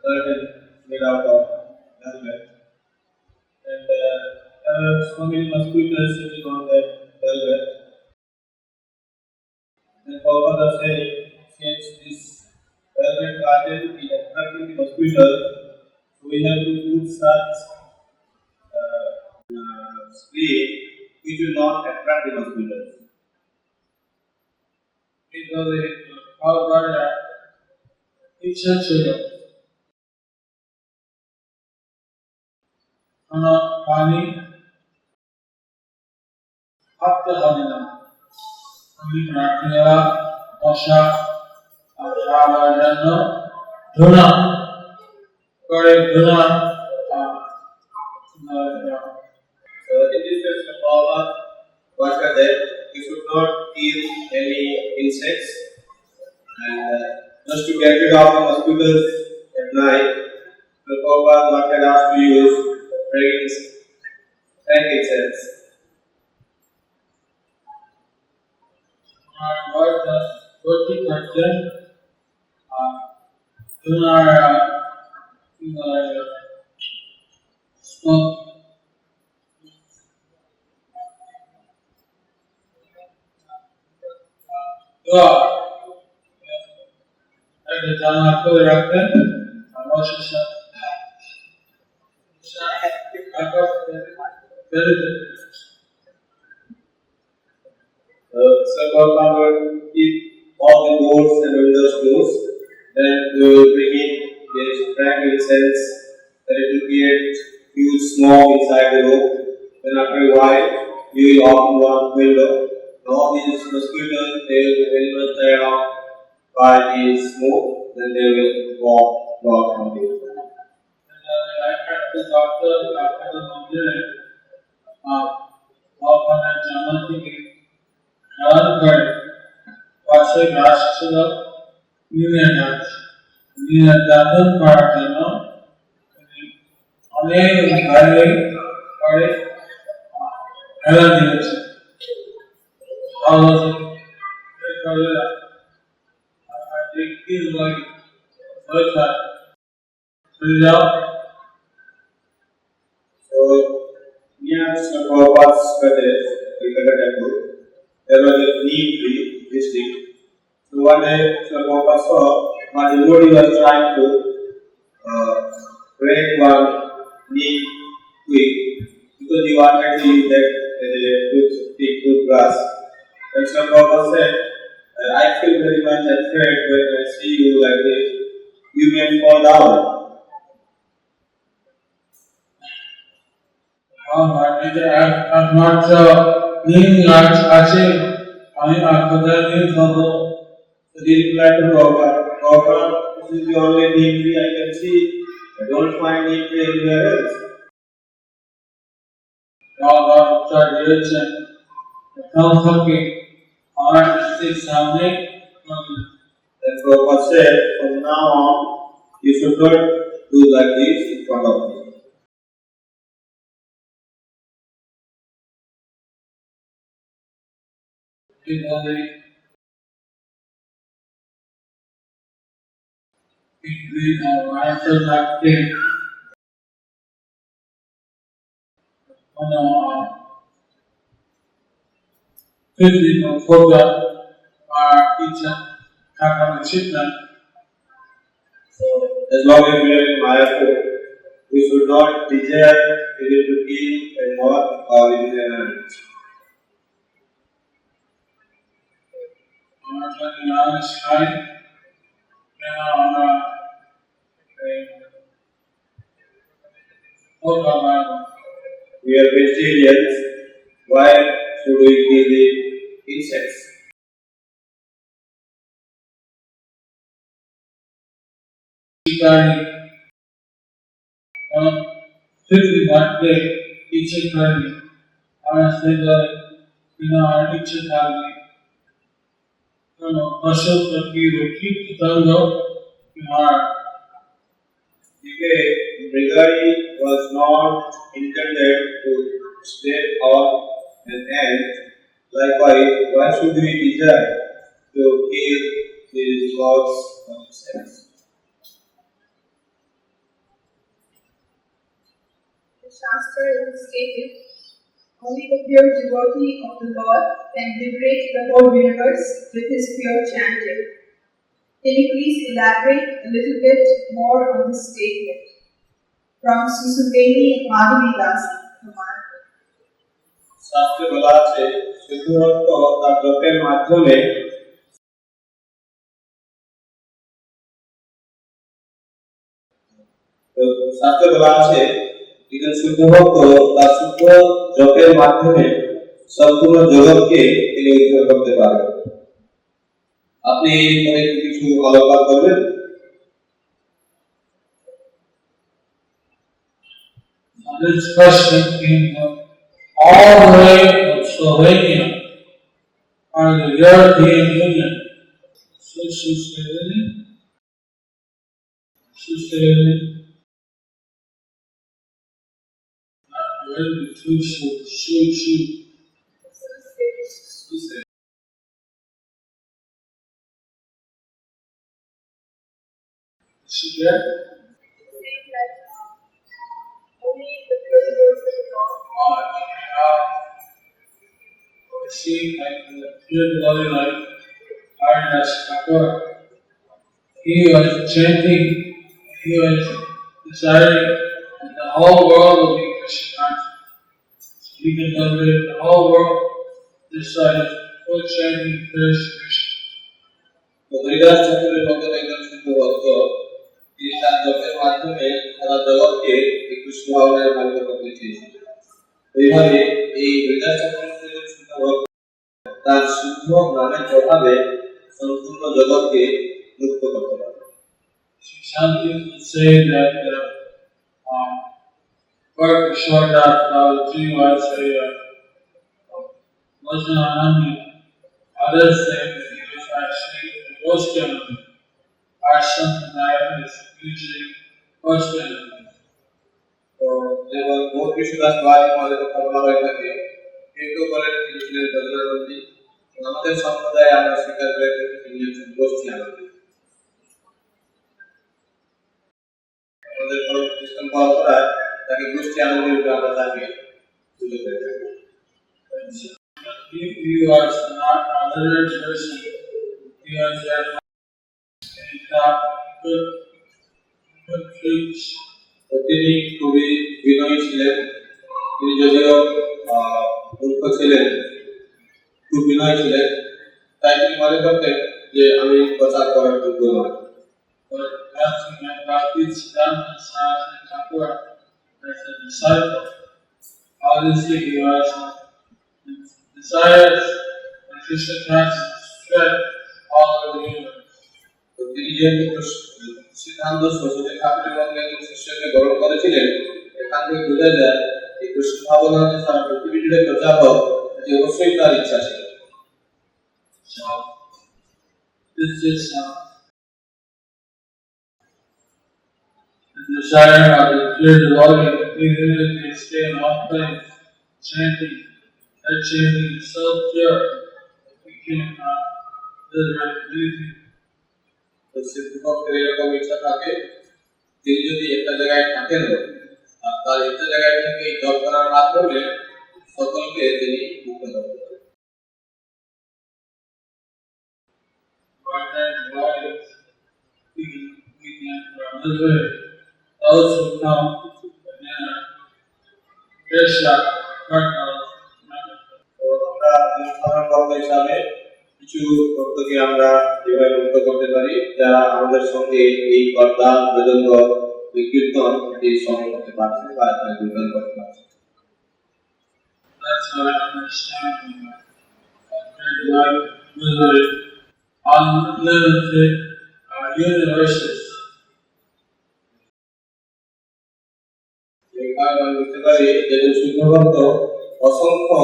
curtain made out of velvet, and there were so many mosquitoes sitting on that velvet. And Prabhupada was saying, since this velvet curtain is attracting the mosquitoes, so we have to put such screen which will not attract the mosquitoes. because our ইচ্ছা ছিল কোনো পানি থাকতে হবে না আমি প্রার্থীরা মশা খাওয়ার জন্য ধুনা করে ধুনা So in this case of Prabhupada, what are that you should not kill any insects, and just to get rid of the mosquitoes at night, the Prabhupada wanted us to use frankincense. what the forty percent ধুনার smoke একটা জামা করে রাখতেন অবশেষে So Prabhupada would keep all the doors and windows closed, then we will bring in this frankincense, that it will create huge smoke inside the room. Then after a while, we will open one window. All these mosquitoes, they will be very much tired of by the smoke, then they will walk from the window. I had the doctor after the mother ওখানে জামা থেকে খেয়াল করে পাশে গাছ ছিল নিমের গাছ নিমের দাদন করার জন্য অনেক ভালো করে খেলা দিয়েছে ভালো করে দেখতে লাগে হয়েছে So, near Sri Prabhupada's cottage, Calcutta temple, there was a neem tree district. So one day, Sri Prabhupada saw my devotee was trying to break one neem twig because he wanted to use that as a toothbrush. And Sri Prabhupada said, I feel very much afraid when I see you like this. You may fall down. একমাত্র নিম গাছ আছে আমি আপনাদের নিম খাবো He replied to Prabhupada, Prabhupada, this is the only neem tree I can see. I don't find neem tree anywhere else. বাবা উত্তর দিয়েছেন এখন থেকে আমার দৃষ্টির সামনে Then Prabhupada said, from now on, you should not do like this in front of me. কিভাবে মায়াতে থাকতে কোনো physical program or teacher থাকা উচিত না So, as long as we are in Mayapur, we should not desire either to kill a moth or even an ant. turning on the sky. Now, We are vegetarians. Why should we kill the insects? Shikari, 50 that day, each Shikari, each Shikari, Ashok Taki, Roki, Tango, The Brigari was not intended to stay on an end. Likewise, why should we desire to kill these gods of insects? The Shastra is stated, only the pure devotee of the Lord can liberate the whole universe with his pure chanting. Can you please elaborate a little bit more on this statement? From Susubeni Madhavi Das, শাস্ত্রে বলা আছে শুদ্ধভক্ত তার জপের মাধ্যমে শাস্ত্রে বলা আছে একজন শুদ্ধভক্ত তার শুদ্ধ জপের মাধ্যমে সম্পূর্ণ জগৎকে তিনি উদ্ধার করতে পারেন। আপনি এরপরে কিছু আলোকপাত করবেন। This question came from all the way from Slovenia or the European Union. Susuveni, not really too shoot. She get only the pure devotee of the Lord. See, like the pure devotee like Haridas Thakur, he was chanting, he was desiring that the whole world will be Krishna conscious. So he can liberate the whole world, decided full chanting Krishna. তো হরিদাস ঠাকুরের মতো একজন শুদ্ধভক্ত তিনি তার জপের মাধ্যমে সারা জগৎকে এই কৃষ্ণ ভাবনায় ভাবিত করতে চেয়েছিলেন। এইভাবে এই হরিদাস ঠাকুরের একজন শুদ্ধভক্ত তার শুদ্ধ নামের প্রভাবে সম্পূর্ণ জগৎকে মুক্ত করতে পারে। Some people say that Kishordas Babaji was an Anandi. Others say that he was actually a ghost Anandi. Our Sampradaya is usually ghost Anandi. তো যেমন গৌর কৃষ্ণদাস বাবাজি আমাদের কথা বলা হয়ে থাকে, কেউ কেউ বলেন তিনি ছিলেন বজ্রানন্দী। আমাদের সম্প্রদায়ে আমরা স্বীকার করে থাকি তিনি হচ্ছেন গোষ্ঠী আনন্দী। আমাদের খ্রিস্টান পরম্পরায় তাকে গোষ্ঠী আনন্দী রূপে আমরা তাকে তুলে ধরে থাকি। He was not a literate person. He was good preach. তিনি খুবই বিনয়ী ছিলেন। তিনি যদিও মূর্খ ছিলেন, খুব বিনয়ী ছিলেন, তাই তিনি মনে করতেন যে আমি প্রচার করার যোগ্য নয়। But as we met Bhaktisiddhanta Saraswati Thakur as a disciple, obviously he was desirous that Krishna consciousness spread all over the universe. তো তিনি যেহেতু সিদ্ধান্ত সরস্বতী ঠাকুরের মধ্যে একজন শিষ্যকে গ্রহণ করেছিলেন, এখান থেকে বোঝা যায় এই কৃষ্ণ ভাবনা যে সারা পৃথিবী জুড়ে প্রচার হোক, এটি অবশ্যই তার ইচ্ছা ছিল। So this is the desire of the pure devotee, even if they stay in one place, chanting. That chanting is so pure that we cannot liberate anything. তো সিদ্ধভক্তের এরকম ইচ্ছা থাকে, তিনি যদি একটা জায়গায় থাকেন আর তার একটা জায়গায় থেকে জপ করার মাধ্যমে সকলকে তিনি মুক্ত করতে পারেন। Those who come Krishna, তো আমরা সাধারণ ভক্ত হিসাবে কিছু ভক্তকে আমরা যেভাবে মুক্ত করতে পারি যারা আমাদের সঙ্গে এই করতাল মৃদঙ্গ কীর্তন এটি সঙ্গে করতে পারছে বা কীর্তন করতে পারছে। That's how I understand like music, unlimited universes. আমরা বুঝতে পারি যে শুদ্ধ ভক্ত অসংখ্য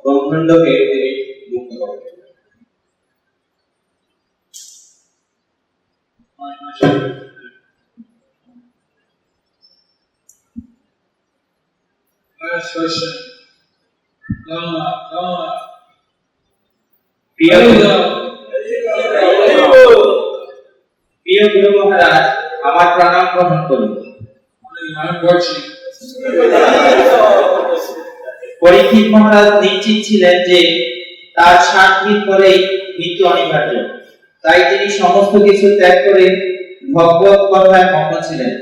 ব্রহ্মাণ্ডকে তিনি মুক্ত করেন। Last question. Lama. প্রিয় গুরু মহারাজ, আমার প্রণাম গ্রহণ করুন। I'm watching. পরীক্ষিত মহারাজ নিশ্চিত ছিলেন যে তার 60 মিনিট পরেই মৃত্যু অনিবার্য, তাই তিনি সমস্ত কিছু ত্যাগ করে ভগবত কথায় মগ্ন ছিলেন।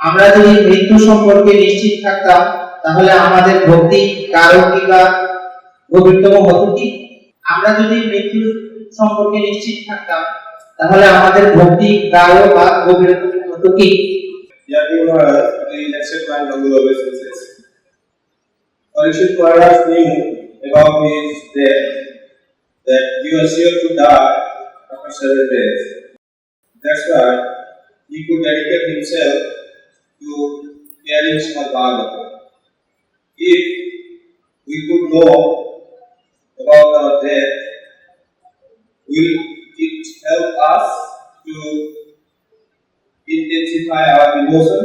আমরা যদি মৃত্যু সম্পর্কে নিশ্চিত থাকতাম তাহলে আমাদের ভক্তি কারো কিংবা গভীরতম হতো কি? আমরা যদি মৃত্যু সম্পর্কে নিশ্চিত থাকতাম তাহলে আমাদের ভক্তি গাঢ় বা গভীরতম হতো কি? Dear Guru Maharaj, the lecture plan Guru always says, Parikshit Maharaj knew about his death, that he was sure to die after 7 days. That's why he could dedicate himself to hearing Srimad Bhagavatam. If we could know about our death, will it help us to intensify our devotion?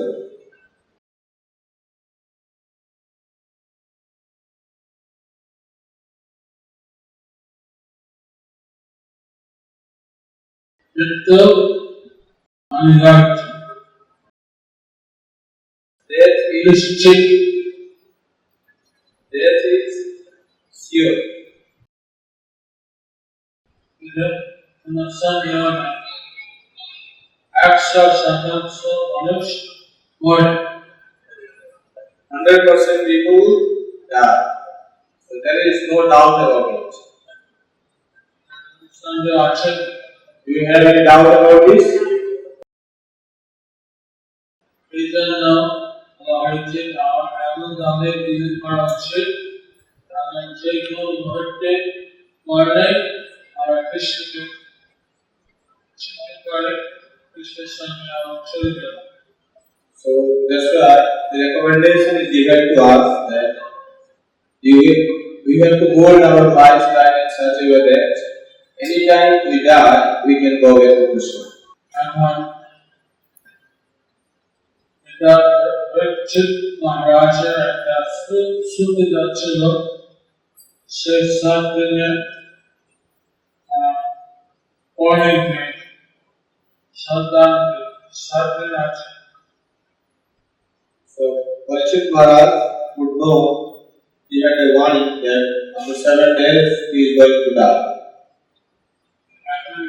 Mrityu Anivarya. Death Is cheap. sure. Samyana. Acts of Sanatso Manush. What? 100% people die. So there is no doubt about it. Sunday Archer. Do you have any doubt about this? Reason now, Lordship, our Abu Dhabi reason for our ship. And take no birthday, Mordai, our Krishna. Krishna Samyana children. So that's why the recommendation is given to us that we have to mold our lifestyle in such a way that anytime we die, we can go back to Krishna. এটা চিত মহারাজের একটা সুবিধা ছিল, সে 7 দিনের অনেক নেই, 7 দিন আছে। So Parikshit Maharaj would know he had a warning that after 7 days he is going to die. এখন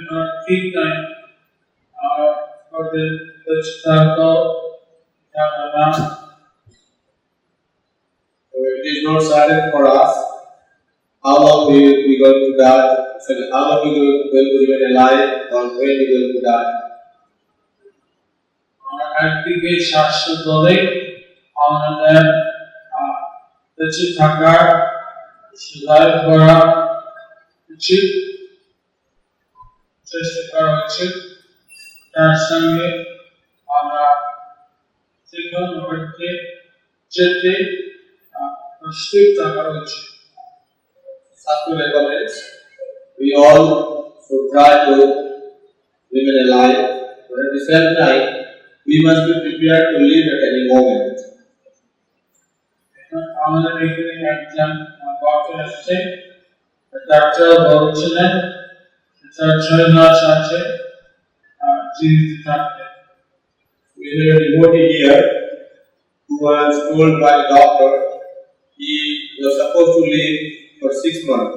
ঠিক নাই for the Dachitaka Yamana. So it is not certain for us how long we are going to die, how long we are going to remain alive, or when we are going to die. একদিকে শাস্ত্র বলে আমাদের বেঁচে থাকার সুযোগ করা উচিত, চেষ্টা করা উচিত, তার সঙ্গে আমরা যে কোনো মুহূর্তে যেতে প্রস্তুত থাকা উচিত। Shastra recommends we all should try to remain alive, but at the same time we must be prepared to leave at any moment. আমাদের এখানে একজন ডক্টর আসছে, ডাক্তার বলছিলেন তার 6 মাস আছে জীবিত থাকতে। We have a devotee here who was told by the doctor he was supposed to live for 6 months.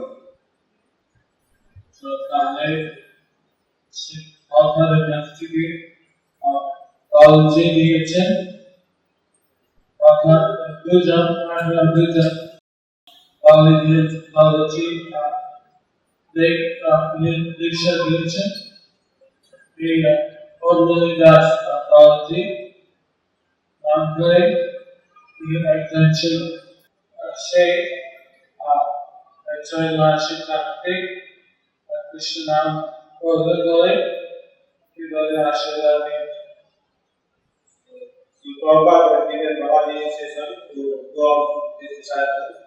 তো তাহলে আপনাদের কাছ থেকে কলেজে দিয়েছেন দুজন কলেজে দীক্ষা দিয়েছেন এই অদ্বৈত দাস বাবাজি নাম করে তিনি একজন ছিল সেই একজন মাসিক থাকতে কৃষ্ণ নাম করবে বলে কিভাবে আশীর্বাদ নিয়েছে। So Prabhupada had given Babaji instruction to go off his disciples.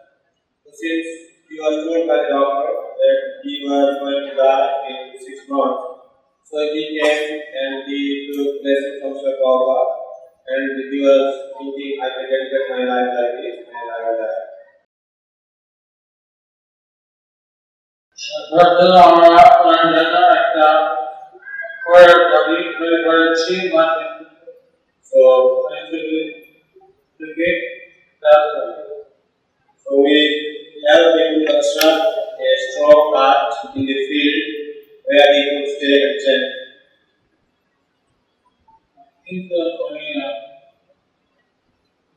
So since he was told by the doctor that he was going to die in 6 months, so he came and he took blessing from Sri Prabhupada, and he was thinking, I can dedicate my life like this and I will die. শ্রদ্ধা আমরা আপনার জন্য একটা prayer body তৈরি করেছি মানে So, থেকে that so we have been construct a strong hut in the field where he could stay and chant. কিন্তু আমি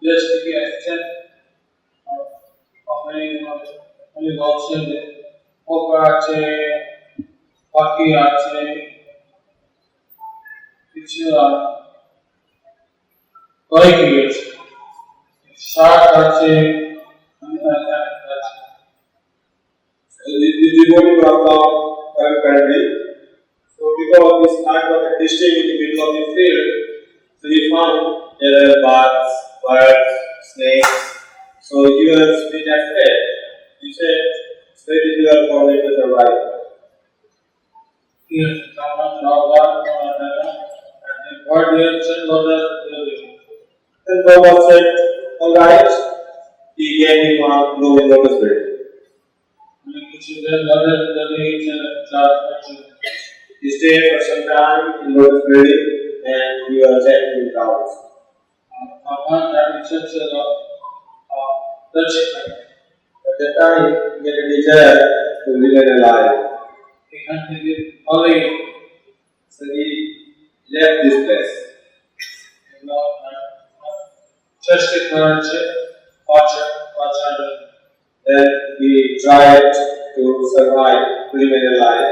দেশ থেকে আসছেন আমি বলছেন যে পোকা আছে পাখি আছে কিছু কয়েক গিয়েছে শাক আছে So the devotee was from our country. So because this hut was staying in the middle of the field, so he found there were bats, birds, snakes. So he was a bit afraid. He said, where did you are going to survive? Then Prabhupada said, alright. He gave him a glowing lotus berry. He stayed for some time in lotus berry and he was chanting cows. At that time, he had a desire to remain alive. So he left this place. Then he tried to survive, to remain alive.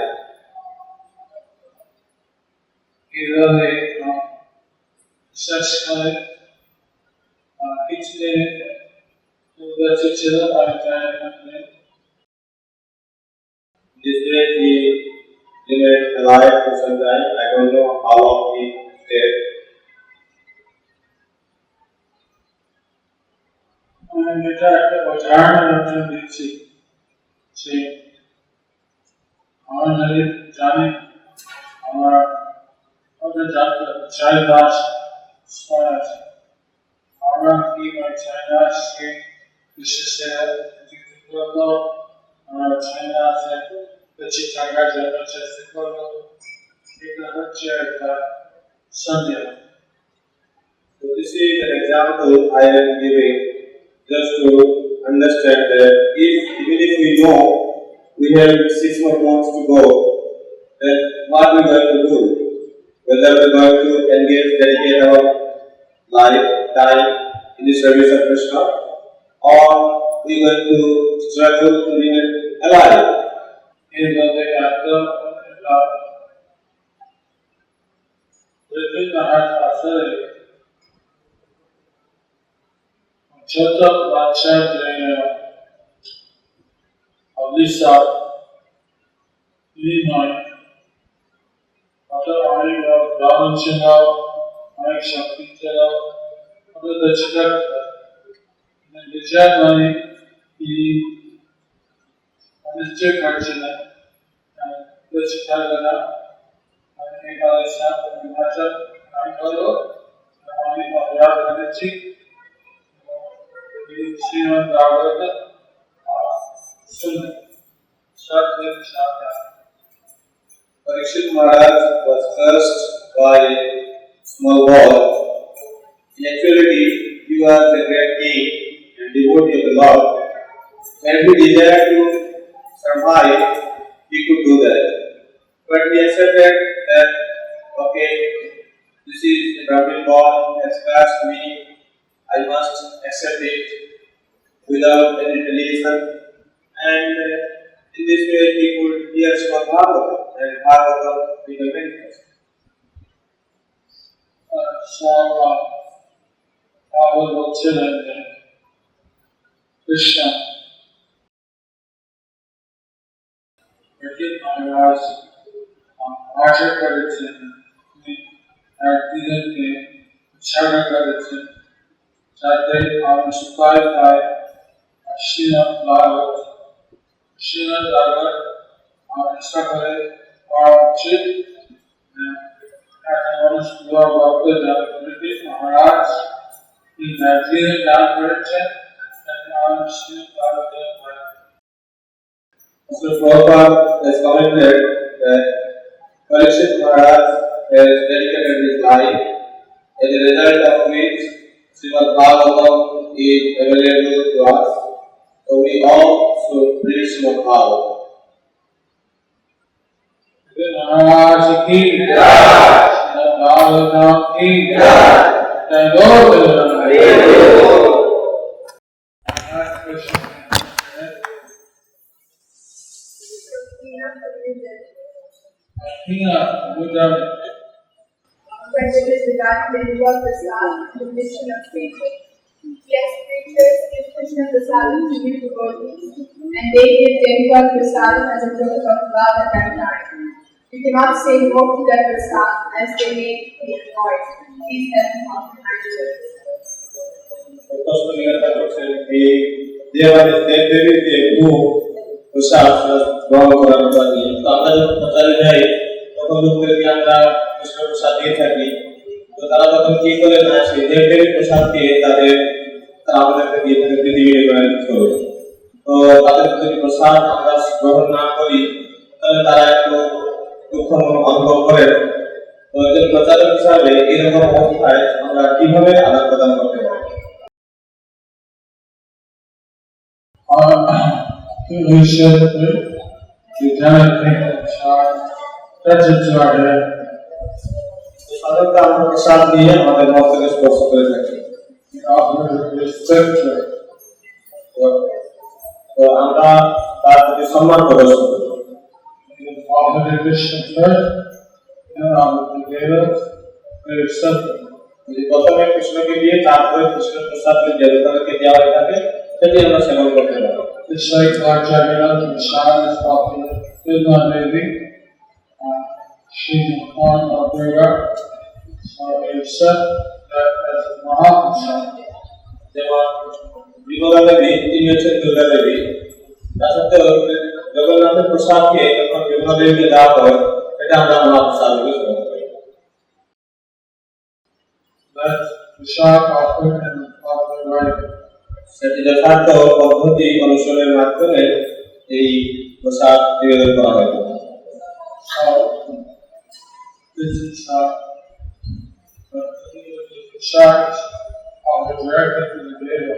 This way he remained alive for some time. I don't know how long he stayed. এটা একটা উদাহরণ দিচ্ছি যে আমার যদি জানি আমার চার দাস আছে আমরা কি চার দাসকে বিশেষ করবো আমরা চার দাসে বেঁচে থাকার জন্য চেষ্টা করবো এটা হচ্ছে একটা সন্দেহ। So this is an example I am giving just to understand that even if we know we have 6 more months to go, then what we are going to do? Whether we are going to engage, dedicate our life, time in the service of Krishna, or we are going to struggle to remain alive. ছোট বাচ্চা যে অলিশা নয় অনেক ব্রাহ্মণ ছিল অনেক শক্তি ছিল বিচার মানে নিশ্চয় করছে না বেঁচে থাকবে না এই অলিশা আমি করবো আমি অপরাধ করেছি Srimad Bhagavata Parikshit Maharaj was cursed by a small boy. In actuality, he was a great king and devotee of the Lord. When he desired to survive, he could do that. But he accepted that, okay, this is the Brahmin born has cursed me, I must accept it without any retaliation. And In this way, he could hear Srimad Bhagavatam and Bhagavatam became manifest. So, Bhagavad Gita and Krishna, Maharaj, Bhaja করেছেন, একদিকে উৎসর্গ করেছেন, যাতে আমি সুপায় পাই, শ্রীমৎ ভাগবত, শ্রীমৎ ভাগবত আমার ইচ্ছা করে পড়া উচিত। মানুষ ভক্তরা মহারাজ এই একদিকে দান করেছেন, যাতে আমি শ্রীমৎ ভাগবত পড়া। So Prabhupada has commented that Parikshit Maharaj has dedicated his life, as a result of which Srimad Bhagavatam is available to us. So we all should read Srimad Bhagavatam. Maharaj ki jai, Bhagavatam ki jai, Jai Gaur When it is regarding the ritual prasad, the mission of preaching. Yes, preachers give Krishna prasadam to new devotees, and they give demigod prasadam as a token of love at that time. You cannot say no to that prasad as they may be annoyed. Please help me comprehension. প্রসাদ গ্রহণ করার জন্য তো আমরা যখন প্রচারে যাই তখন লোকদেরকে আমরা কৃষ্ণ প্রসাদ দিয়ে থাকি। তো তারা তখন কি করে না সেই দেবদেবীর প্রসাদ খেয়ে তারা আমাদেরকে দিয়ে থাকে পৃথিবীর চলে। তো তাদের যদি প্রসাদ আমরা গ্রহণ না করি তাহলে তারা একটু দুঃখ অনুভব করেন। তো একজন প্রচারক হিসাবে এরকম অবস্থায় আমরা কিভাবে আদান প্রদান করতে পারি? We should be done touch it to our head. সাধারণত আমরা প্রসাদ দিয়ে আমাদের মস্তকে স্পর্শ করে থাকি। We offer respect to it. তো আমরা তার প্রতি সম্মান প্রদর্শন করি। We offer the Krishna first, then offer the Devas, we accept it. যদি প্রথমে কৃষ্ণকে দিয়ে তারপরে কৃষ্ণের প্রসাদ দেবতাদেরকে দেওয়া হয়ে থাকে সেটি আমরা সেবন করতে পারি। It's like Lord Jagannath and Shara is popular. Vilma Devi, she's in the form of Durga. So we accept that as a Mahaprasad. যেমন বিমলা দেবী তিনি হচ্ছেন দুর্গা দেবী, তা সত্ত্বেও জগন্নাথের প্রসাদকে যখন বিমলা দেবীকে দেওয়া হয় এটা আমরা মহাপ্রসাদ হিসেবে গ্রহণ করি। That's Prasad offered in the proper way. সেটি যথার্থ পদ্ধতি অনুসরণের মাধ্যমে এই প্রসাদ নিবেদন করা হয়। So this is Prasad offered directly to the Deva.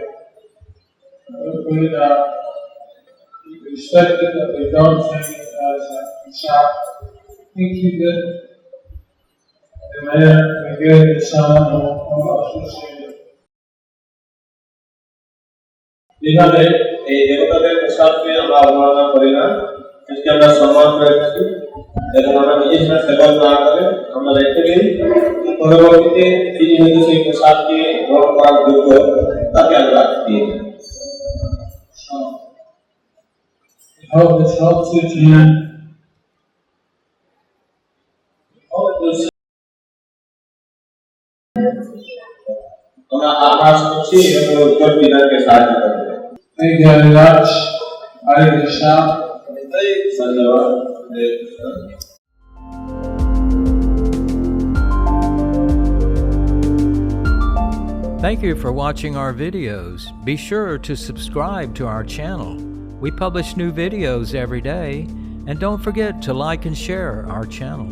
We respect it, but we don't think it as a Prasad. We keep it, and then we give it to someone who associated. এইভাবে এই দেবতাদের প্রসাদকে আমরা অবমাননা করি না, এটিকে আমরা সম্মান করে থাকি এবং আমরা নিজেরা সেবন না করে আমরা রেখে দিই। পরবর্তীতে তিনি হয়তো সেই প্রসাদকে গ্রহণ করার যোগ্য তাকে আমরা দিই। I hope this helps you to আমরা আশা করছি এবং উত্তর বিধানকে সাহায্য করবে। Thank you very much. Hare Krishna. ধন্যবাদ। Thank you for watching our videos. Be sure to subscribe to our channel. We publish new videos every day, and don't forget to like and share our channel.